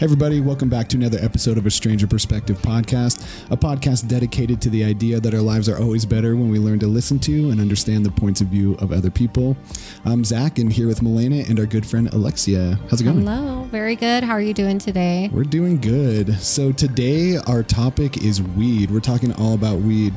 Hey everybody, welcome back to another episode of A Stranger Perspective podcast, a podcast dedicated to the idea that our lives are always better when we learn to listen to and understand the points of view of other people. I'm Zack, and here with Milena and our good friend Alexia. How's it going? Hello, very good. How are you doing today? We're doing good. So today our topic is weed. We're talking all about weed.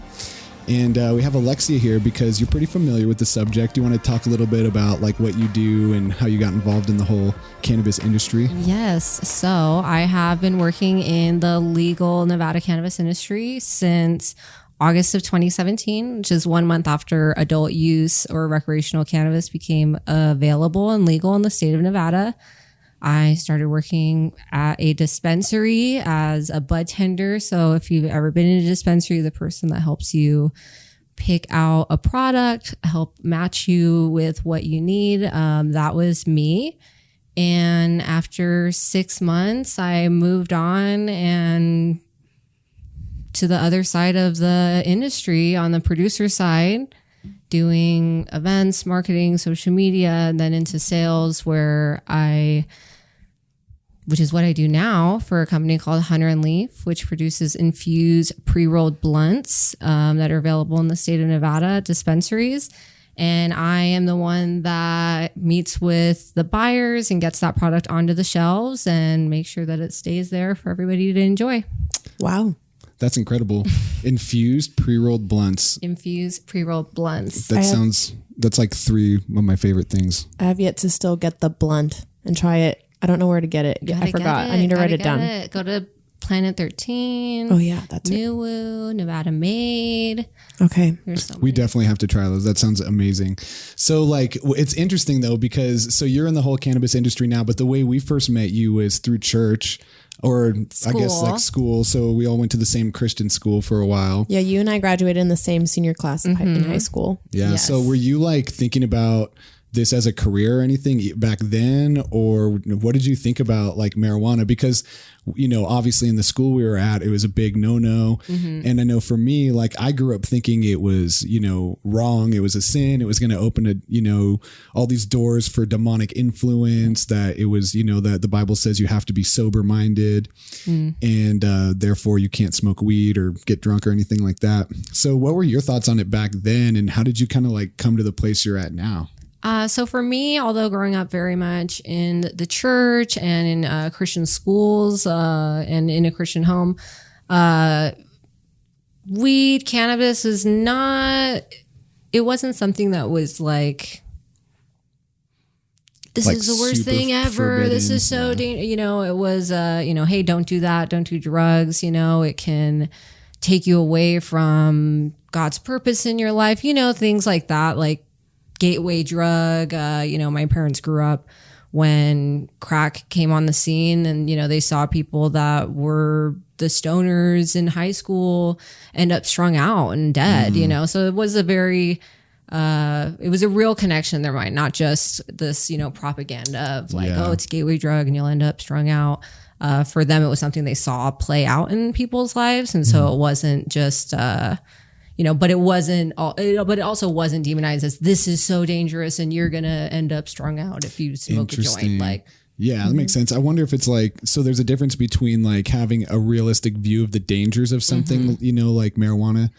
And we have Alexia here because you're pretty familiar with the subject. Do you want to talk a little bit about like what you do and how you got involved in the whole cannabis industry? Yes. So I have been working in the legal Nevada cannabis industry since August of 2017, which is 1 month after adult use or recreational cannabis became available and legal in the state of Nevada. I started working at a dispensary as a bud tender. So if you've ever been in a dispensary, the person that helps you pick out a product, help match you with what you need, that was me. And after 6 months, I moved on and to the other side of the industry on the producer side, doing events, marketing, social media, and then into sales which is what I do now for a company called Hunter and Leaf, which produces infused pre-rolled blunts that are available in the state of Nevada at dispensaries. And I am the one that meets with the buyers and gets that product onto the shelves and make sure that it stays there for everybody to enjoy. Wow. That's incredible. Infused pre-rolled blunts. Infused pre-rolled blunts. That's like three of my favorite things. I have yet to still get the blunt and try it. I don't know where to get it. I forgot. I need to write it down. Go to Planet 13. Oh yeah, that's New Woo, Nevada Made. Okay. We definitely have to try those. That sounds amazing. So like, it's interesting though, because so you're in the whole cannabis industry now, but the way we first met you was through church or school. I guess like school. So we all went to the same Christian school for a while. Yeah. You and I graduated in the same senior class in high school. Yeah. Yes. So were you like thinking about this as a career or anything back then, or what did you think about like marijuana? Because, you know, obviously in the school we were at, it was a big no-no. And I know for me, like I grew up thinking it was, you know, wrong. It was a sin. It was going to open all these doors for demonic influence, that it was, you know, that the Bible says you have to be sober minded and therefore you can't smoke weed or get drunk or anything like that. So what were your thoughts on it back then? And how did you kind of like come to the place you're at now? So for me, although growing up very much in the church and in Christian schools and in a Christian home, weed, cannabis it wasn't something that was like, this is the worst thing ever. Forbidden. This is so dangerous. You know, it was, hey, don't do that. Don't do drugs. You know, it can take you away from God's purpose in your life. You know, things like that, like gateway drug. My parents grew up when crack came on the scene, and they saw people that were the stoners in high school end up strung out and dead. So it was a very it was a real connection in their mind, not just this propaganda of like, oh, it's a gateway drug and you'll end up strung out. For them, it was something they saw play out in people's lives, and so it wasn't just but it wasn't but it also wasn't demonized as this is so dangerous and you're gonna end up strung out if you smoke a joint. Like, yeah, that makes sense. I wonder if it's like, so there's a difference between like having a realistic view of the dangers of something, like marijuana,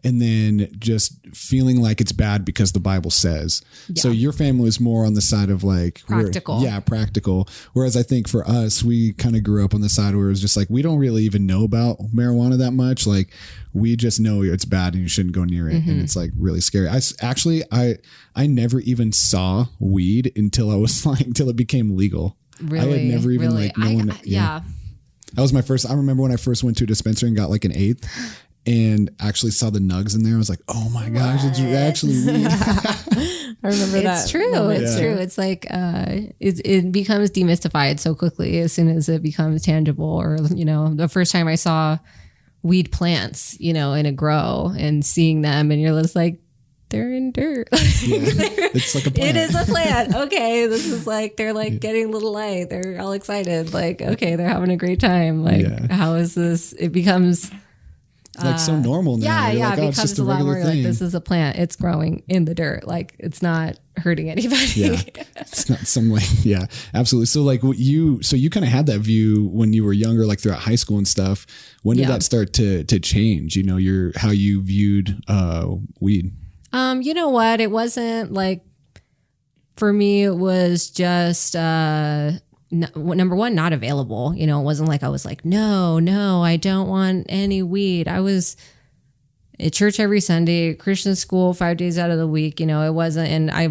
and then just feeling like it's bad because the Bible says. Yeah. So your family was more on the side of like practical. Practical. Whereas I think for us, we kind of grew up on the side where it was just like, we don't really even know about marijuana that much. Like we just know it's bad and you shouldn't go near it. And it's like really scary. I never even saw weed until until it became legal. Really? I had never even Yeah. That was my first. I remember when I first went to a dispensary and got like an eighth and actually saw the nugs in there. I was like, oh my gosh, it's actually weed. I remember that. It's true. It's true. It's like it becomes demystified so quickly as soon as it becomes tangible. Or the first time I saw weed plants, in a grow and seeing them, and you're just like, they're in dirt. It's like a plant. It is a plant. Okay. This is like, they're like getting a little light. They're all excited. Like, okay, they're having a great time. Like, how is this? It becomes like so normal now. Yeah, like, it becomes a lot more like this is a plant. It's growing in the dirt. Like it's not hurting anybody. Yeah, it's not some like absolutely. So like you kind of had that view when you were younger, like throughout high school and stuff. When did that start to change? You know, how you viewed weed. You know what? It wasn't like for me. It was just number one, not available. You know, it wasn't like I was like, no, I don't want any weed. I was at church every Sunday, Christian school 5 days out of the week. You know, it wasn't, and I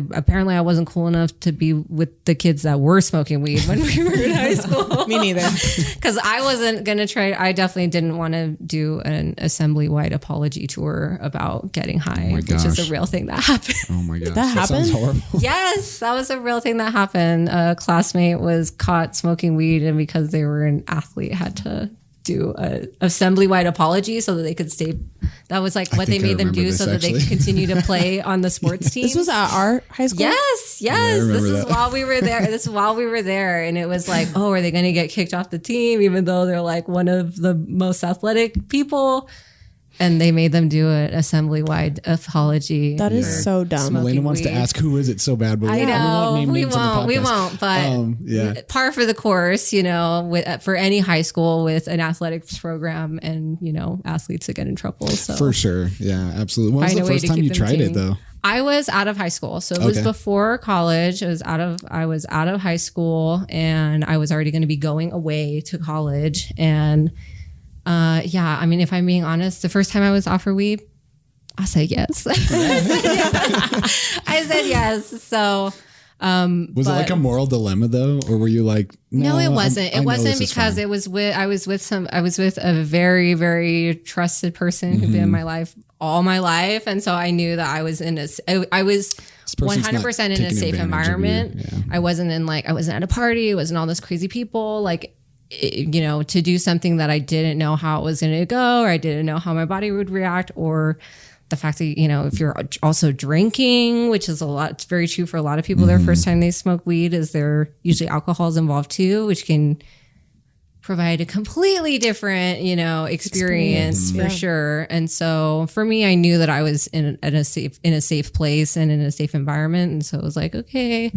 wasn't cool enough to be with the kids that were smoking weed when we were in high school. Me neither. Because I wasn't going to try. I definitely didn't want to do an Assemblywide apology tour about getting high, which is a real thing that happened. Oh my gosh. That happened? Sounds horrible. Yes, that was a real thing that happened. A classmate was caught smoking weed, and because they were an athlete, had to do a Assemblywide apology so that they could stay. That was like what they made them do so that they could continue to play on the sports team. This was at our high school? Yes. This is while we were there. And it was like, oh, are they going to get kicked off the team even though they're like one of the most athletic people? And they made them do an Assembly-wide apology. That is so dumb. Milena wants to ask who is it so bad, but I know we won't. But par for the course, you know, for any high school with an athletics program and you know athletes that get in trouble. So for sure, yeah, absolutely. When was the first time you tried it though? I was out of high school, so it was before college. I was out of high school, and I was already going to be going away to college and. I mean, if I'm being honest, the first time I was offered weed, I said yes. I said yes. So, was it like a moral dilemma though, or were you like, no, it wasn't. It wasn't because I was with a very, very trusted person who'd been in my life all my life, and so I knew that I was I was 100% in a safe environment. Yeah. I wasn't at a party. It wasn't all those crazy people. Like. You know, to do something that I didn't know how it was going to go, or I didn't know how my body would react, or the fact that, you know, if you're also drinking, which is it's very true for a lot of people, their first time they smoke weed is there usually alcohol is involved too, which can provide a completely different, you know, experience for sure. And so for me, I knew that I was in a safe place and in a safe environment. And so it was like, okay.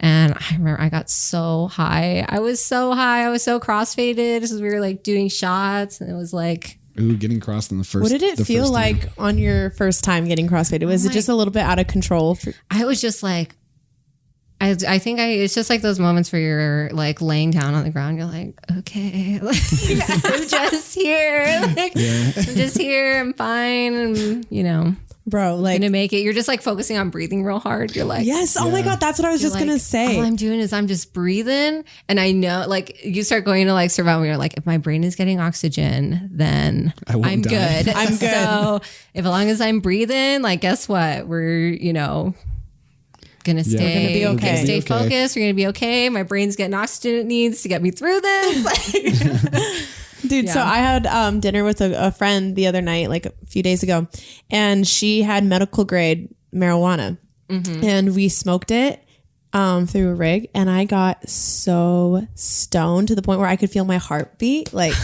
And I remember I got so high. I was so high. I was so crossfaded because we were like doing shots, and it was like, ooh, getting crossed in the first. What did it feel like on your first time getting crossfaded? Was it just a little bit out of control? I was just like, I think it's just like those moments where you're like laying down on the ground. You're like, okay, like, I'm just here. Like, I'm just here. I'm fine. And you know. Bro, like gonna make it. You're just like focusing on breathing real hard. You're like, yes. Oh my God. That's what I was just going to say. All I'm doing is I'm just breathing. And I know like you start going to like survival. You're like, if my brain is getting oxygen, then I'm good. I'm good. So if as long as I'm breathing, like, guess what? We're, you know, going to stay, we're gonna stay focused. We're going to be okay. My brain's getting oxygen it needs to get me through this. Dude, so I had dinner with a friend the other night, like a few days ago, and she had medical grade marijuana, and we smoked it through a rig, and I got so stoned to the point where I could feel my heartbeat, like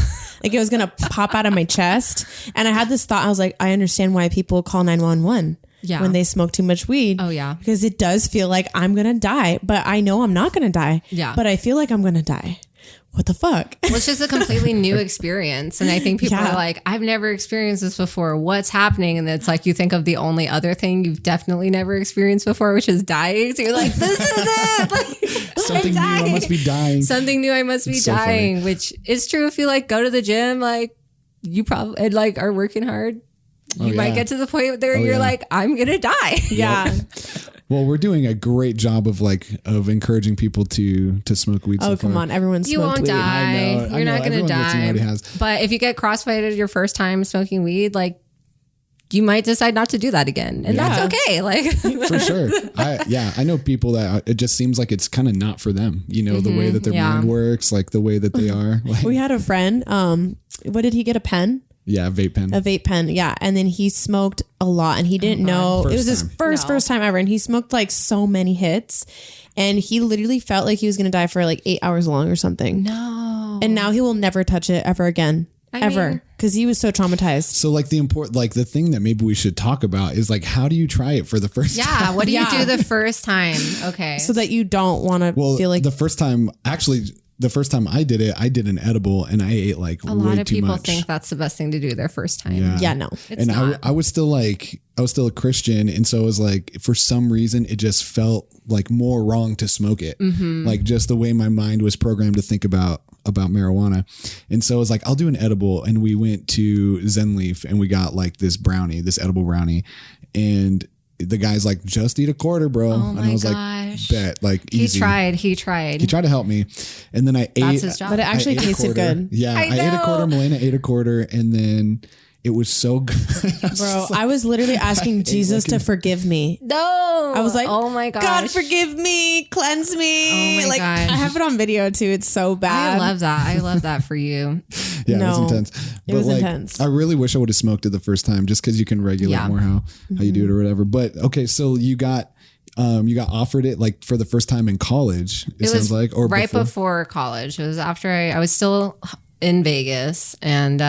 it was gonna pop out of my chest. And I had this thought, I was like, I understand why people call 911. Yeah. When they smoke too much weed. Oh, yeah. Because it does feel like I'm going to die, but I know I'm not going to die. Yeah. But I feel like I'm going to die. What the fuck? Well, it's just a completely new experience. And I think people are like, I've never experienced this before. What's happening? And it's like, you think of the only other thing you've definitely never experienced before, which is dying. So you're like, this is it. Like, something new, I must be dying. Something new, I must be dying, so which is true. If you like go to the gym, like you probably like are working hard. You might get to the point where you're like, I'm going to die. Yeah. Well, we're doing a great job of encouraging people to smoke weed. Oh, come on. Everyone smoked weed. You won't die. You're not going to die. But if you get crossfaded your first time smoking weed, like you might decide not to do that again. And that's okay. Like for sure. I know people that it just seems like it's kind of not for them, you know, the way that their mind works, like the way that they are. Like, we had a friend, what did he get? A pen? Yeah, a vape pen. A vape pen, yeah. And then he smoked a lot and he didn't know. It was his first time ever. And he smoked like so many hits. And he literally felt like he was going to die for like 8 hours long or something. No. And now he will never touch it ever again. ever, because he was so traumatized. So like the thing that maybe we should talk about is like, how do you try it for the first time? Yeah. What do you do the first time? Okay. So that you don't want to feel like the first time I did it, I did an edible and I ate like a lot of people much. think that's the best thing to do their first time. Yeah, no. It's not. I was still a Christian. And so it was like, for some reason, it just felt like more wrong to smoke it. Mm-hmm. Like just the way my mind was programmed to think about marijuana. And so I was like, I'll do an edible. And we went to Zen Leaf and we got like this edible brownie. And the guy's like, just eat a quarter, bro. Oh and I was gosh. like, bet, like easy. He tried. He tried to help me. And then I ate. That's his job. but it actually tasted good. Yeah. I ate a quarter. Milena ate a quarter. And then it was so good. Bro, I was literally asking Jesus to forgive me. No. I was like, oh my gosh. God, forgive me, cleanse me. Oh my like, gosh. I have it on video too. It's so bad. I love that for you. Yeah, No, it was intense. it was intense. I really wish I would have smoked it the first time, just because you can regulate more how you do it or whatever. But okay, so you got offered it like for the first time in college. It sounds like, or right before college. It was after I was still in Vegas, and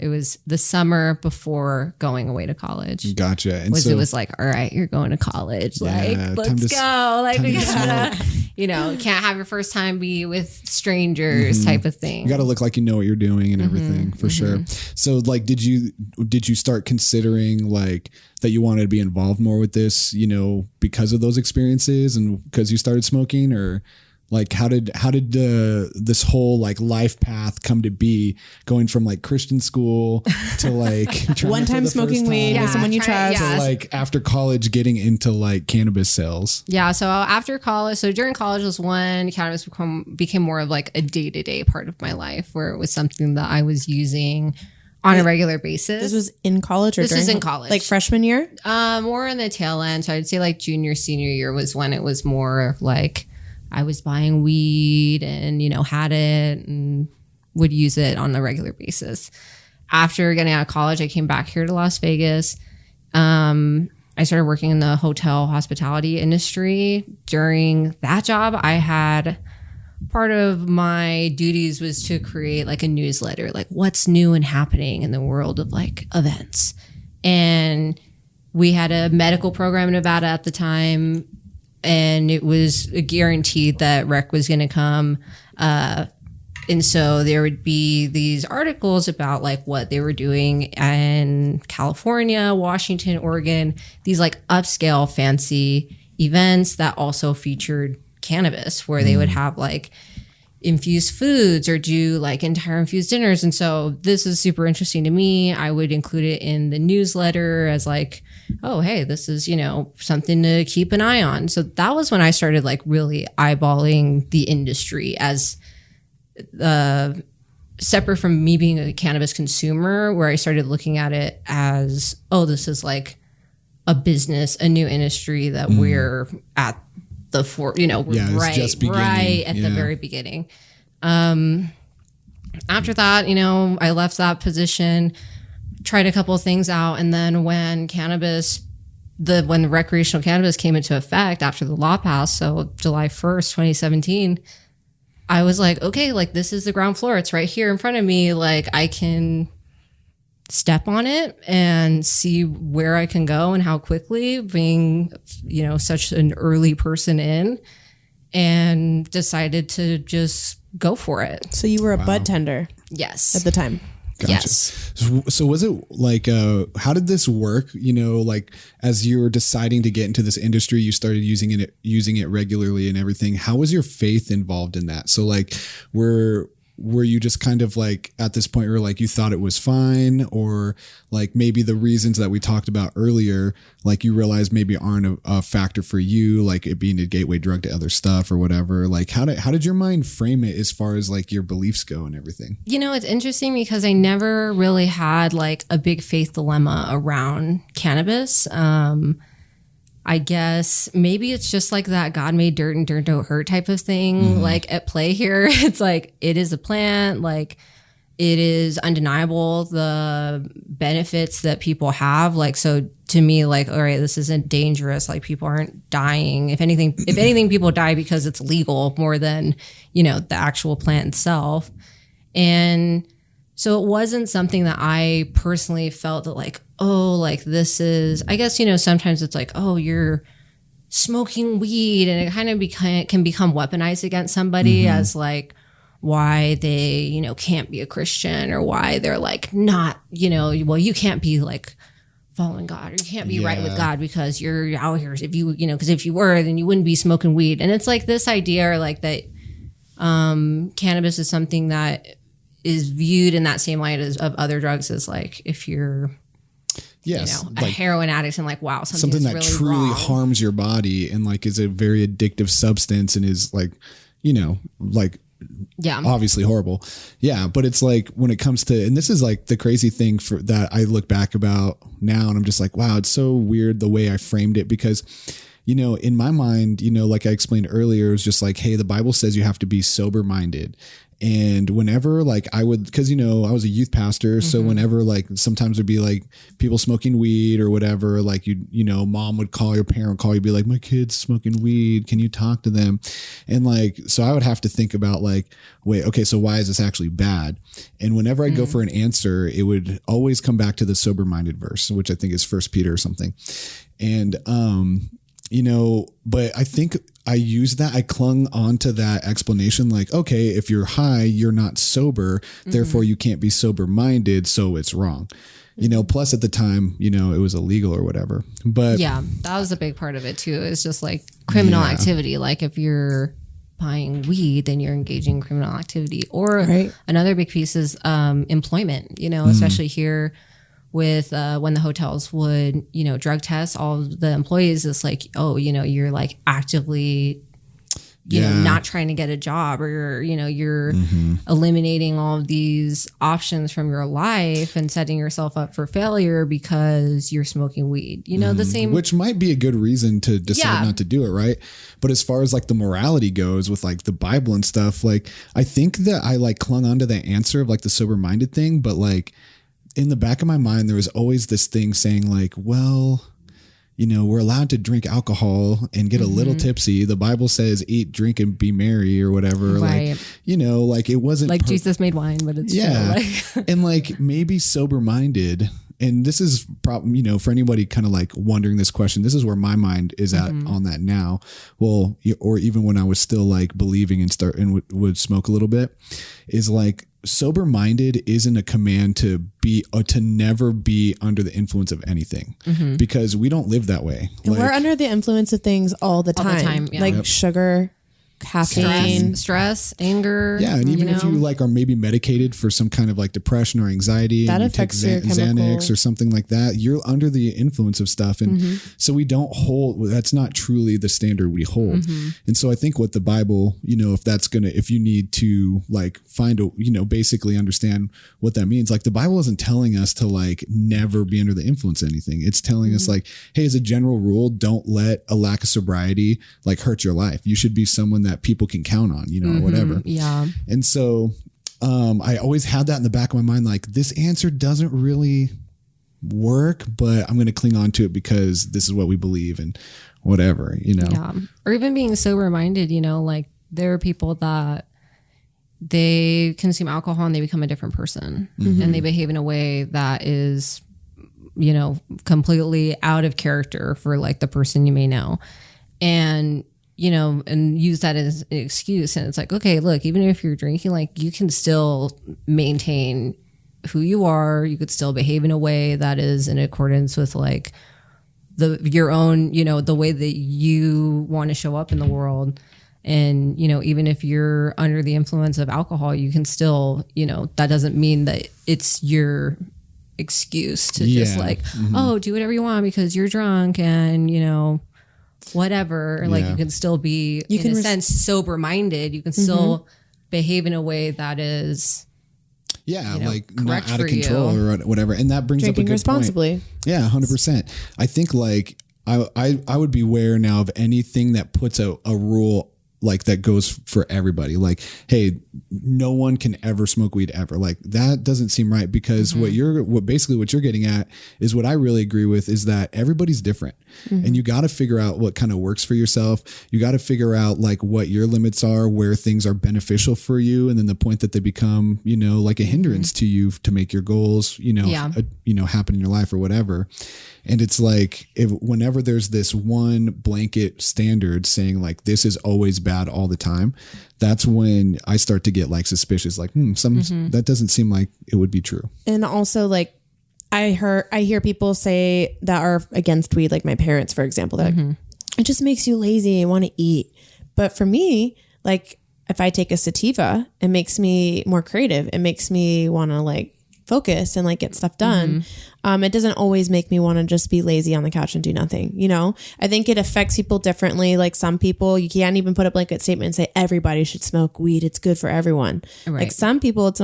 it was the summer before going away to college. Gotcha. And it was like, all right, you're going to college. Like, let's go. Like, we gotta, can't have your first time be with strangers type of thing. You got to look like you know what you're doing and everything for sure. So like, did you start considering like that you wanted to be involved more with this, because of those experiences and because you started smoking, or like how did this whole like life path come to be, going from like Christian school to like one time smoking weed with someone you trust, to like after college getting into like cannabis sales? Yeah. So after college, during college was when cannabis became more of like a day-to-day part of my life, where it was something that I was using on a regular basis. This was in college, or this was in college, like freshman year? More in the tail end. So I'd say like junior, senior year was when it was more like I was buying weed and, had it and would use it on a regular basis. After getting out of college, I came back here to Las Vegas. I started working in the hotel hospitality industry. During that job, I had part of my duties was to create like a newsletter, like what's new and happening in the world of like events. And we had a medical program in Nevada at the time, and it was guaranteed that rec was going to come. And so there would be these articles about like what they were doing in California, Washington, Oregon, these like upscale fancy events that also featured cannabis, where they would have like infused foods or do like entire infused dinners. And so this is super interesting to me. I would include it in the newsletter as like, oh, hey, this is, something to keep an eye on. So that was when I started like really eyeballing the industry as separate from me being a cannabis consumer, where I started looking at it as, oh, this is like a business, a new industry that we're at the we're right at the very beginning. After that, I left that position, tried a couple of things out, and then when the recreational cannabis came into effect after the law passed, so July 1st, 2017, I was like, okay, like this is the ground floor. It's right here in front of me. Like I can step on it and see where I can go and how quickly, being, such an early person in, and decided to just go for it. So you were a bud tender? Yes. At the time? Gotcha. Yes. So was it like, how did this work? Like as you were deciding to get into this industry, you started using it regularly and everything. How was your faith involved in that? So like, were you just kind of like at this point where like you thought it was fine, or like maybe the reasons that we talked about earlier, like you realized maybe aren't a factor for you, like it being a gateway drug to other stuff or whatever? Like how did your mind frame it as far as like your beliefs go and everything? It's interesting because I never really had like a big faith dilemma around cannabis. I guess maybe it's just like that God made dirt and dirt don't hurt type of thing, like at play here. It's like, it is a plant, like it is undeniable the benefits that people have. Like, so to me, like, all right, this isn't dangerous. Like people aren't dying. If anything, people die because it's legal more than, the actual plant itself. And So it wasn't something that I personally felt that like, oh, like this is, I guess, you know, sometimes it's like, oh, you're smoking weed, and it kind of can become weaponized against somebody as like why they, you know, can't be a Christian, or why they're like not, you know, well, you can't be like following God, or you can't be right with God because you're out here. If you, you know, because if you were, then you wouldn't be smoking weed. And it's like this idea, or like that cannabis is something that is viewed in that same light as of other drugs, as like if you're you know, a like heroin addict, and like, wow, something that really truly wrong. harms your body, and like is a very addictive substance, and is like, you know, like obviously horrible. Yeah. But it's like when it comes to, and this is like the crazy thing for that I look back about now, and I'm just like, wow, it's so weird the way I framed it, because you know, in my mind, you know, like I explained earlier, it was just like, hey, the Bible says you have to be sober minded. And whenever like I would, because, you know, I was a youth pastor. So whenever like sometimes there'd be like people smoking weed or whatever, like you know, mom would call, your parent would call you, be like, my kid's smoking weed. Can you talk to them? And like, so I would have to think about like, wait, okay, so why is this actually bad? And whenever I go for an answer, it would always come back to the sober minded verse, which I think is 1 Peter or something. And, you know, but I think I used that. I clung onto that explanation. Like, okay, if you're high, you're not sober. Therefore, you can't be sober minded. So it's wrong. You know, plus at the time, you know, it was illegal or whatever. But yeah, that was a big part of it too. It's just like criminal activity. Like if you're buying weed, then you're engaging in criminal activity. Or another big piece is employment, you know, especially here with when the hotels would, you know, drug test all of the employees. It's like, oh, you know, you're like actively, you know, not trying to get a job, or you know, you're eliminating all of these options from your life and setting yourself up for failure because you're smoking weed. You know, the same, which might be a good reason to decide not to do it, right? But as far as like the morality goes with like the Bible and stuff, like I think that I like clung onto the answer of like the sober minded thing, but like in the back of my mind, there was always this thing saying like, well, you know, we're allowed to drink alcohol and get a little tipsy. The Bible says eat, drink, and be merry or whatever. Like, you know, like it wasn't like Jesus made wine, but it's true. And like maybe sober minded. And this is probably, you know, for anybody kind of like wondering this question, this is where my mind is at on that now. Well, or even when I was still like believing and would smoke a little bit, is like sober minded isn't a command to be or to never be under the influence of anything, because we don't live that way. And we're under the influence of things all the time. Like sugar, caffeine, stress, anger. Yeah. And even if you like are maybe medicated for some kind of like depression or anxiety, that and affects you your take Xanax or something like that, you're under the influence of stuff. And so we don't hold, that's not truly the standard we hold. And so I think what the Bible, you know, if you need to like find a, you know, basically understand what that means, like the Bible isn't telling us to like never be under the influence of anything. It's telling us like, hey, as a general rule, don't let a lack of sobriety like hurt your life. You should be someone that people can count on, you know, or whatever. Yeah. And so I always had that in the back of my mind, like this answer doesn't really work, but I'm going to cling on to it because this is what we believe and whatever, you know. Yeah. Or even being sober minded, you know, like there are people that they consume alcohol and they become a different person and they behave in a way that is, you know, completely out of character for like the person you may know. And you know, and use that as an excuse. And it's like, okay, look, even if you're drinking, like you can still maintain who you are. You could still behave in a way that is in accordance with like your own, you know, the way that you want to show up in the world. And, you know, even if you're under the influence of alcohol, you can still, you know, that doesn't mean that it's your excuse to just like, oh, do whatever you want because you're drunk and, you know, whatever, like you can still be in a sense sober minded. You can still behave in a way that is you know, like not out of control or whatever. And that brings drinking up a good responsibly point. Yeah, 100%. I think like I would be aware now of anything that puts a rule like that goes for everybody. Like, hey, no one can ever smoke weed ever. Like that doesn't seem right, because what you're getting at is what I really agree with, is that everybody's different and you got to figure out what kind of works for yourself. You got to figure out like what your limits are, where things are beneficial for you. And then the point that they become, you know, like a hindrance to you to make your goals, you know, happen in your life or whatever. And it's like, whenever there's this one blanket standard saying like, this is always bad all the time, that's when I start to get like suspicious, like, that doesn't seem like it would be true. And also like, I hear people say that are against weed, like my parents, for example, that it just makes you lazy and want to eat. But for me, like if I take a sativa, it makes me more creative. It makes me want to like focus and like get stuff done. It doesn't always make me want to just be lazy on the couch and do nothing. You know, I think it affects people differently. Like some people, you can't even put a blanket statement and say everybody should smoke weed. It's good for everyone. Right. Like some people, it's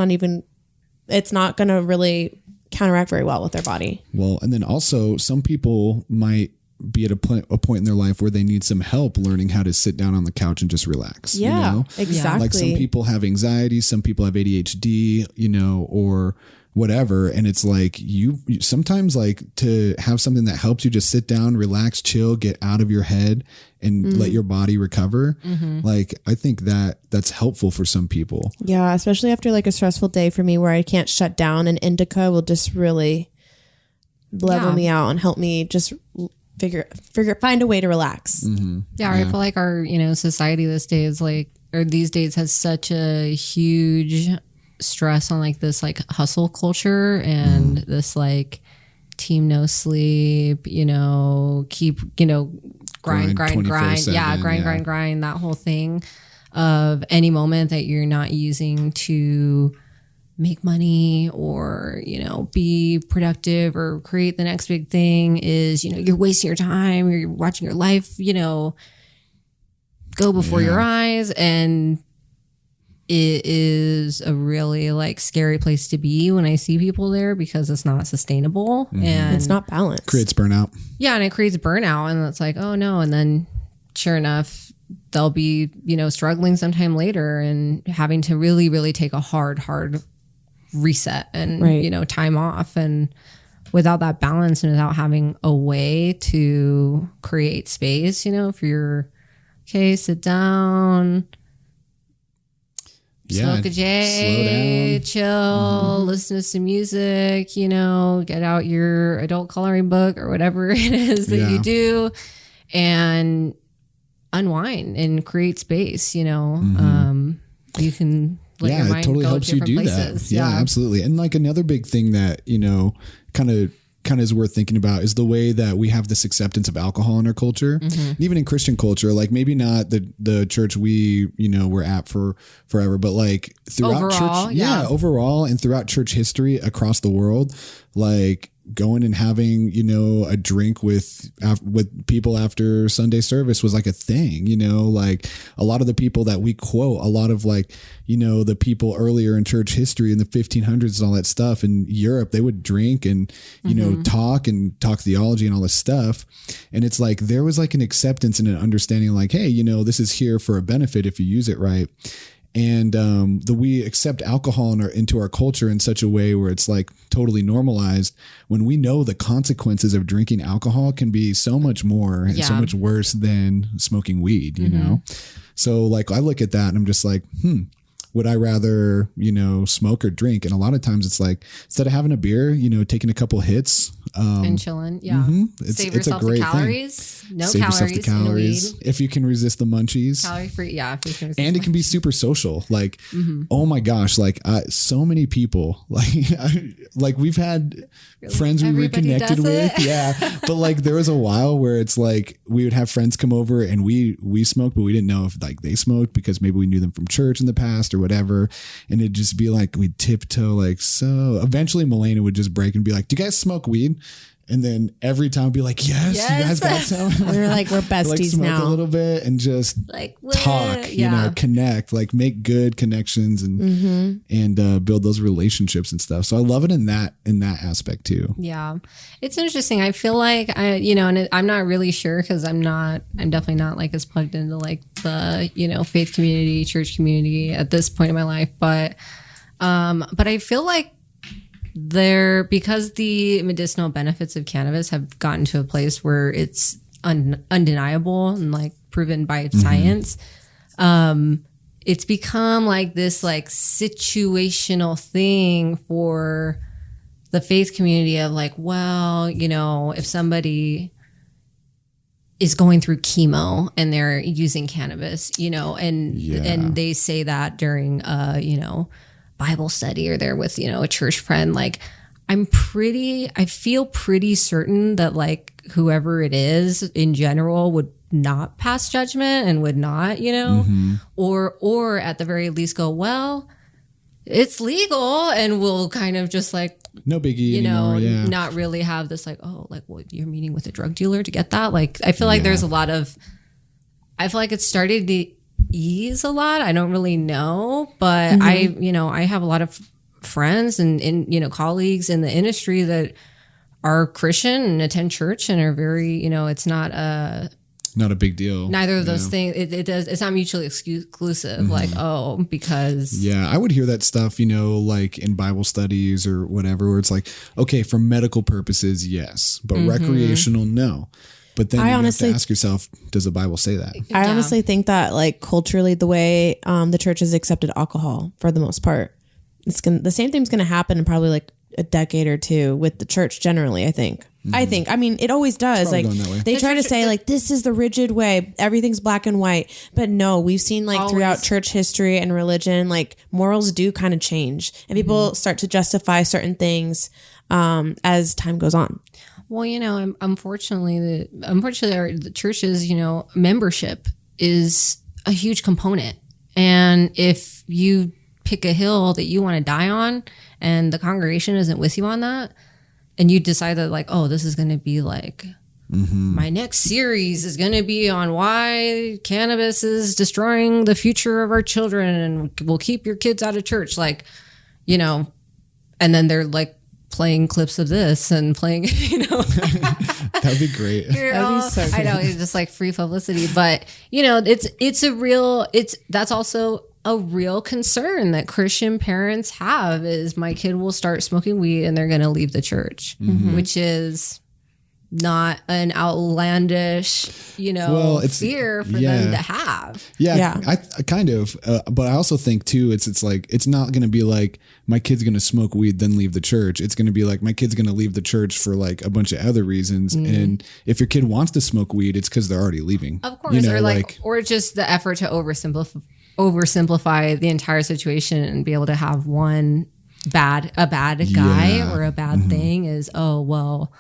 not going to really counteract very well with their body. Well, and then also some people might be at a point in their life where they need some help learning how to sit down on the couch and just relax. Yeah, you know? Exactly. Like some people have anxiety, some people have ADHD, you know, or whatever. And it's like you sometimes like to have something that helps you just sit down, relax, chill, get out of your head and let your body recover. Like, I think that's helpful for some people. Yeah. Especially after like a stressful day for me where I can't shut down, and indica will just really level me out and help me just find a way to relax. I feel like our, you know, society these days has such a huge stress on like this like hustle culture and this like team no sleep, you know, keep, you know, grind. Yeah. Grind, that whole thing of any moment that you're not using to make money or, you know, be productive or create the next big thing is, you know, you're wasting your time, you're watching your life, you know, go before your eyes. And it is a really like scary place to be when I see people there, because it's not sustainable and it's not balanced. Creates burnout. Yeah. And it creates burnout, and it's like, oh no. And then sure enough, they'll be, you know, struggling sometime later and having to really, really take a hard reset and, you know, time off. And without that balance and without having a way to create space, you know, for your, okay, sit down, smoke a J, chill, listen to some music, you know, get out your adult coloring book or whatever it is that you do and unwind and create space, you know. You can let your mind it totally go helps you do places. that. Yeah, absolutely. And like another big thing that, you know, kind of is worth thinking about is the way that we have this acceptance of alcohol in our culture, and even in Christian culture. Like maybe not the church we, you know, we're at for forever, but like throughout overall, church, overall, and throughout church history across the world, like going and having, you know, a drink with people after Sunday service was like a thing, you know, like a lot of the people that we quote, a lot of like, you know, the people earlier in church history in the 1500s and all that stuff in Europe, they would drink and, you know, talk theology and all this stuff. And it's like, there was like an acceptance and an understanding like, hey, you know, this is here for a benefit if you use it right. And we accept alcohol into our culture in such a way where it's like totally normalized, when we know the consequences of drinking alcohol can be so much more and so much worse than smoking weed, you know? So like I look at that and I'm just like, would I rather, you know, smoke or drink? And a lot of times it's like, instead of having a beer, you know, taking a couple hits and chilling. Yeah. Save yourself the calories. Thing. No Save calories. Yourself the calories if you can resist the munchies. Calorie free. Yeah. If you can resist and it can be super social. Like, oh my gosh, like so many people, like we've had friends we reconnected with. Yeah. But like there was a while where it's like we would have friends come over and we smoked, but we didn't know if like they smoked because maybe we knew them from church in the past or whatever. And it'd just be like, we'd tiptoe like, so eventually Milena would just break and be like, do you guys smoke weed? And then every time be like, yes, you guys got some. We're like, we're besties like smoke now. a little bit and just like talk, you know, connect, like make good connections and build those relationships and stuff. So I love it in that aspect too. Yeah. It's interesting. I feel like I'm not really sure because I'm definitely not like as plugged into like the, faith community, church community at this point in my life. But I feel like because the medicinal benefits of cannabis have gotten to a place where it's undeniable and like proven by science, it's become like this like situational thing for the faith community of like, well, if somebody is going through chemo and they're using cannabis, and they say that during Bible study, or they're with, a church friend, like I feel pretty certain that like whoever it is in general would not pass judgment and would not, or at the very least go, well, it's legal, and we'll kind of just like, no biggie anymore, not really have this like, oh, like, well, you're meeting with a drug dealer to get that. Like, I feel like there's a lot of, I feel like it started to ease a lot. I don't really know, but I have a lot of friends and colleagues in the industry that are Christian and attend church and are very, it's not a big deal. Neither of those things. It's not mutually exclusive. Like, because. Yeah. I would hear that stuff, like in Bible studies or whatever, where it's like, okay, for medical purposes, yes, but recreational, no. But then you have to ask yourself, does the Bible say that? I honestly think that like culturally, the way the church has accepted alcohol for the most part, the same thing's going to happen in probably like a decade or two with the church generally, I think. I mean, it always does. Like they try to say like, this is the rigid way. Everything's black and white. But no, we've seen like throughout church history and religion, like morals do kind of change and people start to justify certain things as time goes on. Well, unfortunately, the church's, membership is a huge component. And if you pick a hill that you want to die on and the congregation isn't with you on that, and you decide that like, oh, this is going to be like, my next series is going to be on why cannabis is destroying the future of our children and will keep your kids out of church. Like, and then they're like, playing clips of this and playing, that'd be great. That'd be so good. I know, it's just like free publicity, but that's also a real concern that Christian parents have is my kid will start smoking weed and they're going to leave the church, which is not an outlandish, fear for them to have. Yeah. I kind of, but I also think too, it's like, it's not going to be like my kid's going to smoke weed, then leave the church. It's going to be like my kid's going to leave the church for like a bunch of other reasons. And if your kid wants to smoke weed, it's because they're already leaving. Of course. Or just the effort to oversimplify the entire situation and be able to have a bad guy or a bad thing is, oh, well,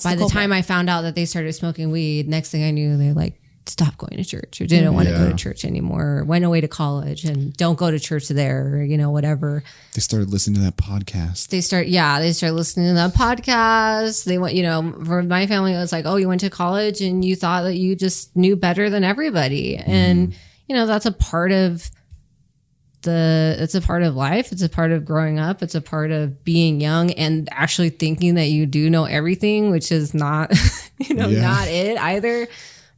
by the time I found out that they started smoking weed, next thing I knew, they like stopped going to church or didn't want to go to church anymore, or went away to college and don't go to church there, or, whatever. They started listening to that podcast. They start listening to that podcast. They went, for my family, it was like, oh, you went to college and you thought that you just knew better than everybody. And, that's a part of it's a part of life. It's a part of growing up. It's a part of being young and actually thinking that you do know everything, which is not, not it either.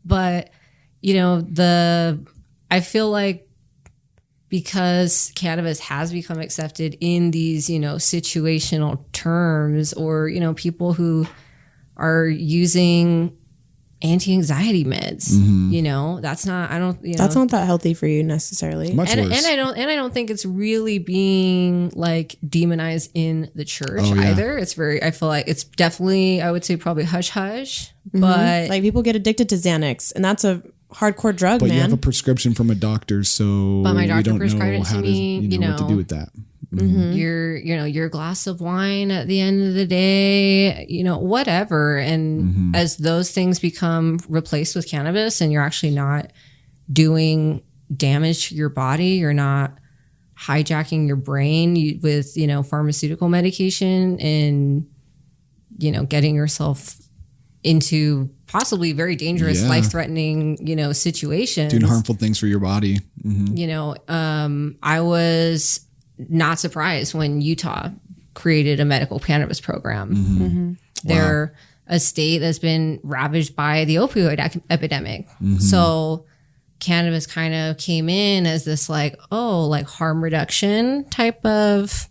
But, I feel like because cannabis has become accepted in these, situational terms, or, people who are using anti-anxiety meds, that's not, that's not that healthy for you necessarily. Much worse. And I don't think it's really being like demonized in the church either. It's I feel like it's definitely, I would say probably hush hush, but like people get addicted to Xanax and that's a hardcore drug, but man. You have a prescription from a doctor, so but my doctor don't prescribed know it to how me, to, what to do with that. Your glass of wine at the end of the day, whatever. And as those things become replaced with cannabis and you're actually not doing damage to your body, you're not hijacking your brain with, pharmaceutical medication and, getting yourself into possibly very dangerous, life-threatening, situations. Doing harmful things for your body. I was not surprised when Utah created a medical cannabis program. They're a state that's been ravaged by the opioid epidemic. So cannabis kind of came in as this like, like harm reduction type of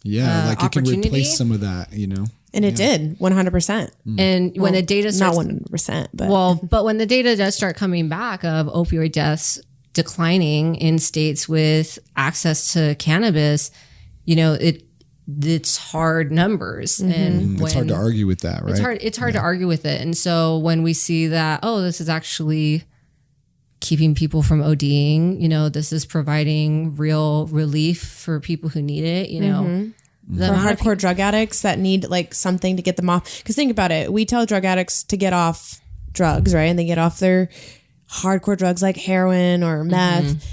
like it can replace some of that, And it did 100%. And when the data starts, not 100%, but but when the data does start coming back of opioid deaths declining in states with access to cannabis, it's hard numbers, and it's hard to argue with that, right? It's hard to argue with it. And so when we see that, this is actually keeping people from ODing, this is providing real relief for people who need it, for hardcore drug addicts that need like something to get them off. Because think about it, we tell drug addicts to get off drugs, right? And they get off their hardcore drugs like heroin or meth,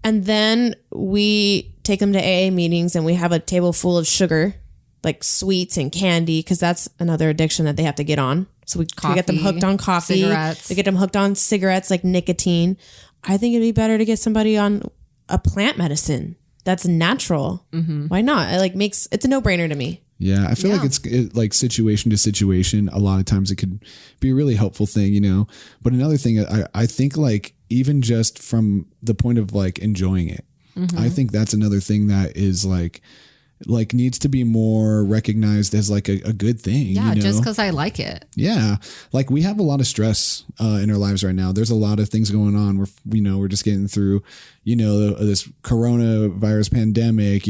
and then we take them to AA meetings and we have a table full of sugar, like sweets and candy, because that's another addiction that they have to get on. So we get them hooked on coffee, cigarettes. We get them hooked on cigarettes like nicotine. I think it'd be better to get somebody on a plant medicine that's natural. Why not? It's a no-brainer to me. Yeah, I feel like it's like situation to situation. A lot of times it could be a really helpful thing, But another thing, I think like even just from the point of like enjoying it, I think that's another thing that is like needs to be more recognized as like a good thing. Yeah, just because I like it. Yeah, like we have a lot of stress in our lives right now. There's a lot of things going on. We're just getting through, this coronavirus pandemic.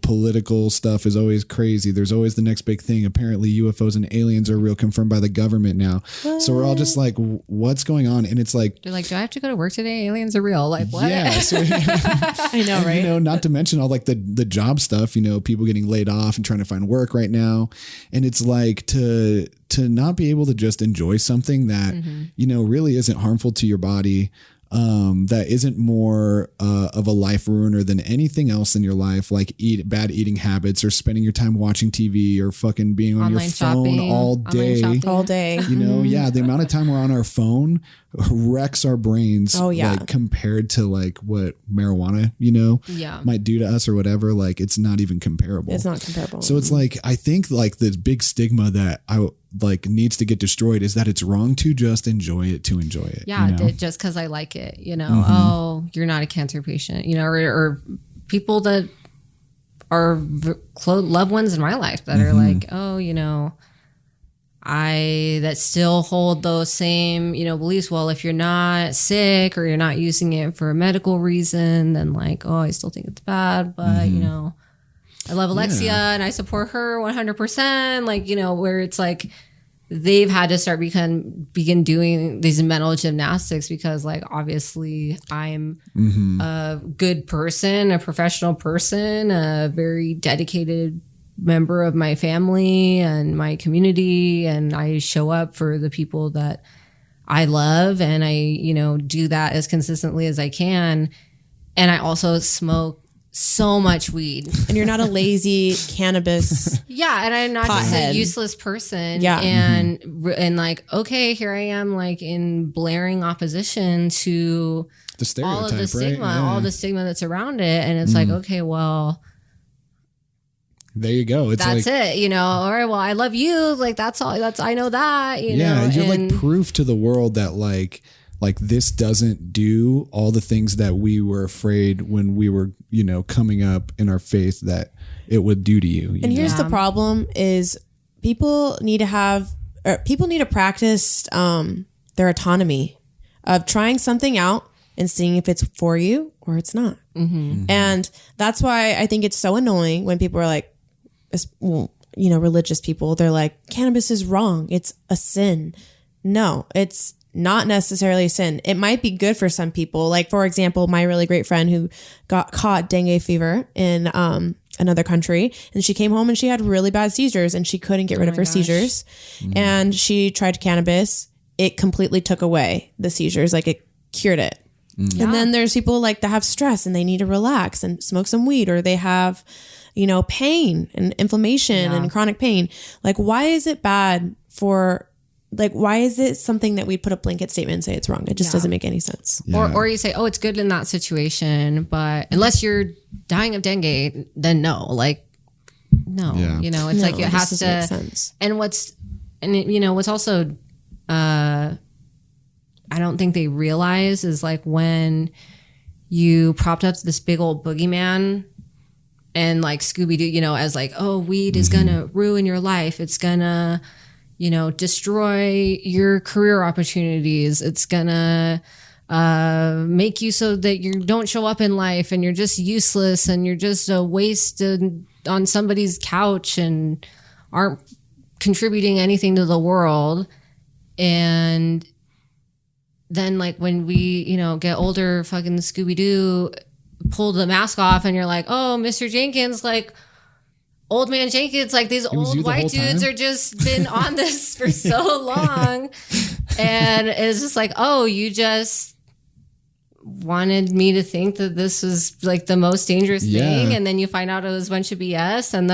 Political stuff is always crazy. There's always the next big thing. Apparently, UFOs and aliens are real, confirmed by the government now. What? So we're all just like, what's going on? And it's like, you're like, do I have to go to work today? Aliens are real. Like what? Yeah, so, I know, right? Not to mention all like the job stuff. People getting laid off and trying to find work right now, and it's like to not be able to just enjoy something that really isn't harmful to your body, that isn't more of a life ruiner than anything else in your life, like bad eating habits or spending your time watching TV or fucking being on online your phone shopping, all day. The amount of time we're on our phone wrecks our brains. Like compared to like what marijuana, might do to us or whatever. Like it's not even comparable. It's not comparable. So it's like, I think like the big stigma that needs to get destroyed is that it's wrong to just enjoy it. Yeah. Just cause I like it, oh, you're not a cancer patient, or people that are loved ones in my life that are like, that still hold those same, beliefs. Well, if you're not sick or you're not using it for a medical reason, then like, I still think it's bad, but I love Alexia and I support her 100%. Like, where it's like, they've had to start begin doing these mental gymnastics because like, obviously I'm a good person, a professional person, a very dedicated member of my family and my community, and I show up for the people that I love, and I do that as consistently as I can. And I also smoke so much weed, and you're not a lazy cannabis and I'm not just a useless person. And like, okay, here I am like in blaring opposition to the stereotype, all of the stigma, right? all the stigma that's around it, and it's like, okay, well, there you go. It's that's like, it, all right, well, I love you. Like, that's all. I know that, you're like proof to the world that like this doesn't do all the things that we were afraid when we were, coming up in our faith that it would do to you. And here's the problem is people need to practice their autonomy of trying something out and seeing if it's for you or it's not. And that's why I think it's so annoying when people are like, religious people, they're like, cannabis is wrong. It's a sin. No, it's not necessarily a sin. It might be good for some people. Like, for example, my really great friend who got caught dengue fever in another country, and she came home and she had really bad seizures and she couldn't get rid of her seizures. And she tried cannabis. It completely took away the seizures. Like, it cured it. And then there's people like that have stress and they need to relax and smoke some weed, or they have, pain and inflammation and chronic pain. Like, why is it bad why is it something that we put a blanket statement and say it's wrong? It just doesn't make any sense. Or you say, it's good in that situation, but unless you're dying of dengue, then no. Like, no. It's like it has to make sense. And what's also I don't think they realize is like when you propped up this big old boogeyman and like Scooby-Doo, you know, as like, oh, weed is going to ruin your life. It's going to, you know, destroy your career opportunities. It's going to make you so that you don't show up in life and you're just useless and you're just a waste on somebody's couch and aren't contributing anything to the world. And then like when we, you know, get older, fucking Scooby-Doo pull the mask off and you're like, oh, Mr. Jenkins, like old man Jenkins, like these old white dudes are just been on this for so long. And it's just like, oh, you just wanted me to think that this was like the most dangerous thing. And then you find out it was a bunch of BS. And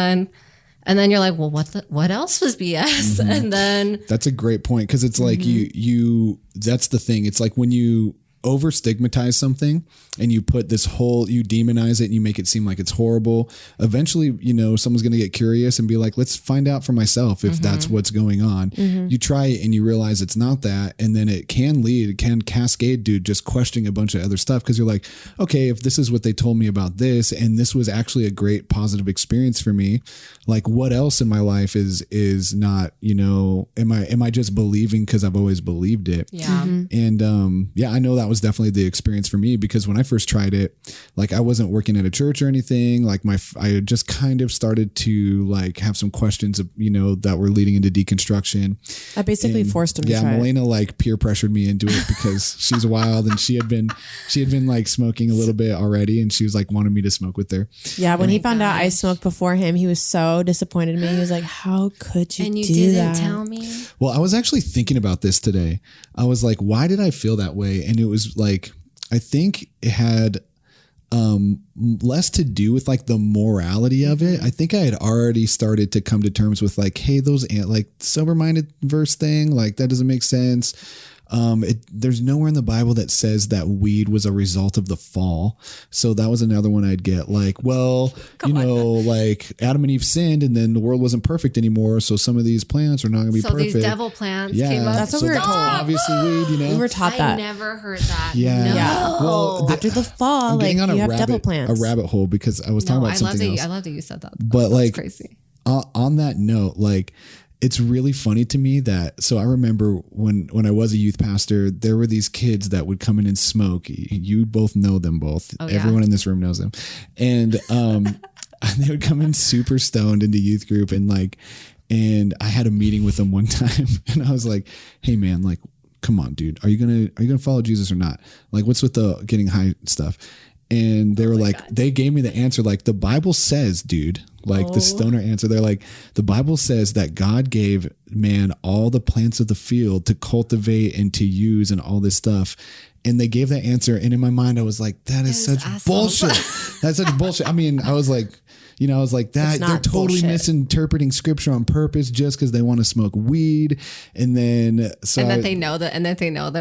then you're like, well, what else was BS? And then that's a great point. Cause it's like you, that's the thing. It's like when you over stigmatize something and you put this whole, you demonize it and you make it seem like it's horrible. Eventually, you know, someone's going to get curious and be like, let's find out for myself if that's what's going on. You try it and you realize it's not that. And then it can cascade, dude, just questioning a bunch of other stuff. Cause you're like, okay, if this is what they told me about this, and this was actually a great positive experience for me, like what else in my life is not, you know, am I just believing cause I've always believed it. Yeah. And, yeah, I know that was definitely the experience for me because when I first tried it, like I wasn't working at a church or anything. Like I had just kind of started to like have some questions, you know, that were leading into deconstruction. I basically forced him to try Milena it. like peer pressured me into it because she's wild and she had been like smoking a little bit already and she was like wanting me to smoke with her. Yeah, when he found out I smoked before him, he was so disappointed in me. He was like, how could you do that? And you didn't tell me? Well, I was actually thinking about this today. I was like, why did I feel that way? And it was like, I think it had less to do with like the morality of it. I think I had already started to come to terms with like, hey, those like sober-minded verse thing, like that doesn't make sense. There's nowhere in the Bible that says that weed was a result of the fall. So that was another one I'd get like, well, like Adam and Eve sinned and then the world wasn't perfect anymore. So some of these plants are not going to be perfect. So these devil plants came up. That's what we were told. Obviously weed, you know. We were taught that. I never heard that. Yeah. No. Yeah. Well, after the fall, like you have devil plants. A rabbit hole because I was talking about something else. I love that you said that. But like crazy. On that note, like it's really funny to me that, so I remember when I was a youth pastor, there were these kids that would come in and smoke. You both know them both. Oh, yeah. Everyone in this room knows them. And they would come in super stoned into youth group and I had a meeting with them one time and I was like, hey man, like, come on, dude, are you gonna follow Jesus or not? Like, what's with the getting high stuff? And they were like, God. They gave me the answer. Like the Bible says, dude, like the stoner answer. They're like, the Bible says that God gave man all the plants of the field to cultivate and to use and all this stuff. And they gave that answer. And in my mind, I was like, that is such bullshit. That's such bullshit. I mean, I was like, you know, I was like that. They're totally misinterpreting scripture on purpose just because they want to smoke weed. And then, they know the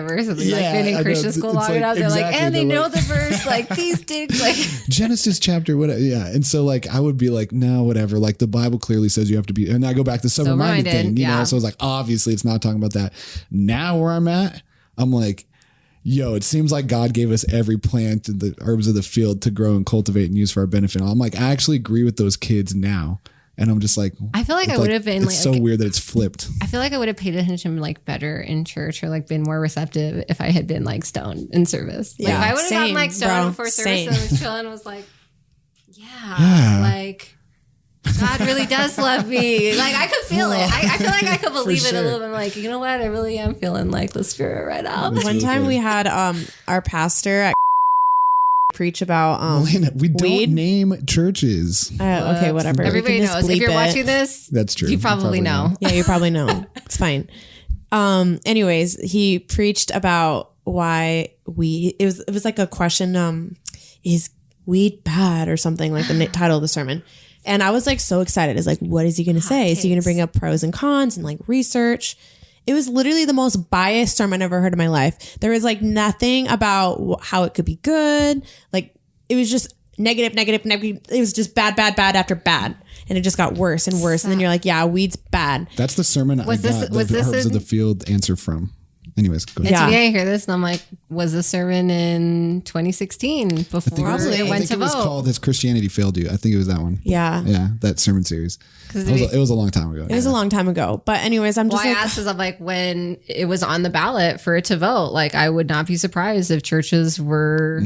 verse. Like been in Christian school long enough. They're like, and they know the verse. Like these dicks, like Genesis chapter, whatever. Yeah. And so like, I would be like, no, whatever. Like the Bible clearly says you have to be, and I go back to sober-minded thing, you know? So I was like, obviously it's not talking about that. Now where I'm at, I'm like, yo, it seems like God gave us every plant and the herbs of the field to grow and cultivate and use for our benefit. I'm like, I actually agree with those kids now. And I'm just like, I feel like I would have been it's so weird that it's flipped. I feel like I would have paid attention like better in church or like been more receptive if I had been like stoned in service. Like if I would have gotten like stoned before service and was chilling and was like, yeah, like God really does love me. Like I could feel it. I feel like I could believe it a little bit. I'm like, you know what? I really am feeling like the Spirit right now. One time we had our pastor at preach about Milena, we don't weed. Name churches. Okay, whatever. Everybody knows. If you're watching this, that's true. You probably know. Yeah, you probably know. It's fine. Anyways, he preached about why it was like a question, is weed bad or something, like the title of the sermon. And I was like so excited. It's like, what is he going to say? Is he going to bring up pros and cons and like research? It was literally the most biased sermon I've ever heard in my life. There was like nothing about how it could be good. Like it was just negative. It was just bad after bad. And it just got worse and worse. And then you're like, yeah, weed's bad. That's the sermon I got the herbs of the field answer from. anyways, go ahead. And to me, I hear this and I'm like, was this sermon in 2016 before it went to vote? It was called "Has Christianity Failed You?" I think it was that one. Yeah, that sermon series. It was a long time ago. It was a long time ago. But anyways, I'm just I asked is I'm like, when it was on the ballot for it to vote, like I would not be surprised if churches were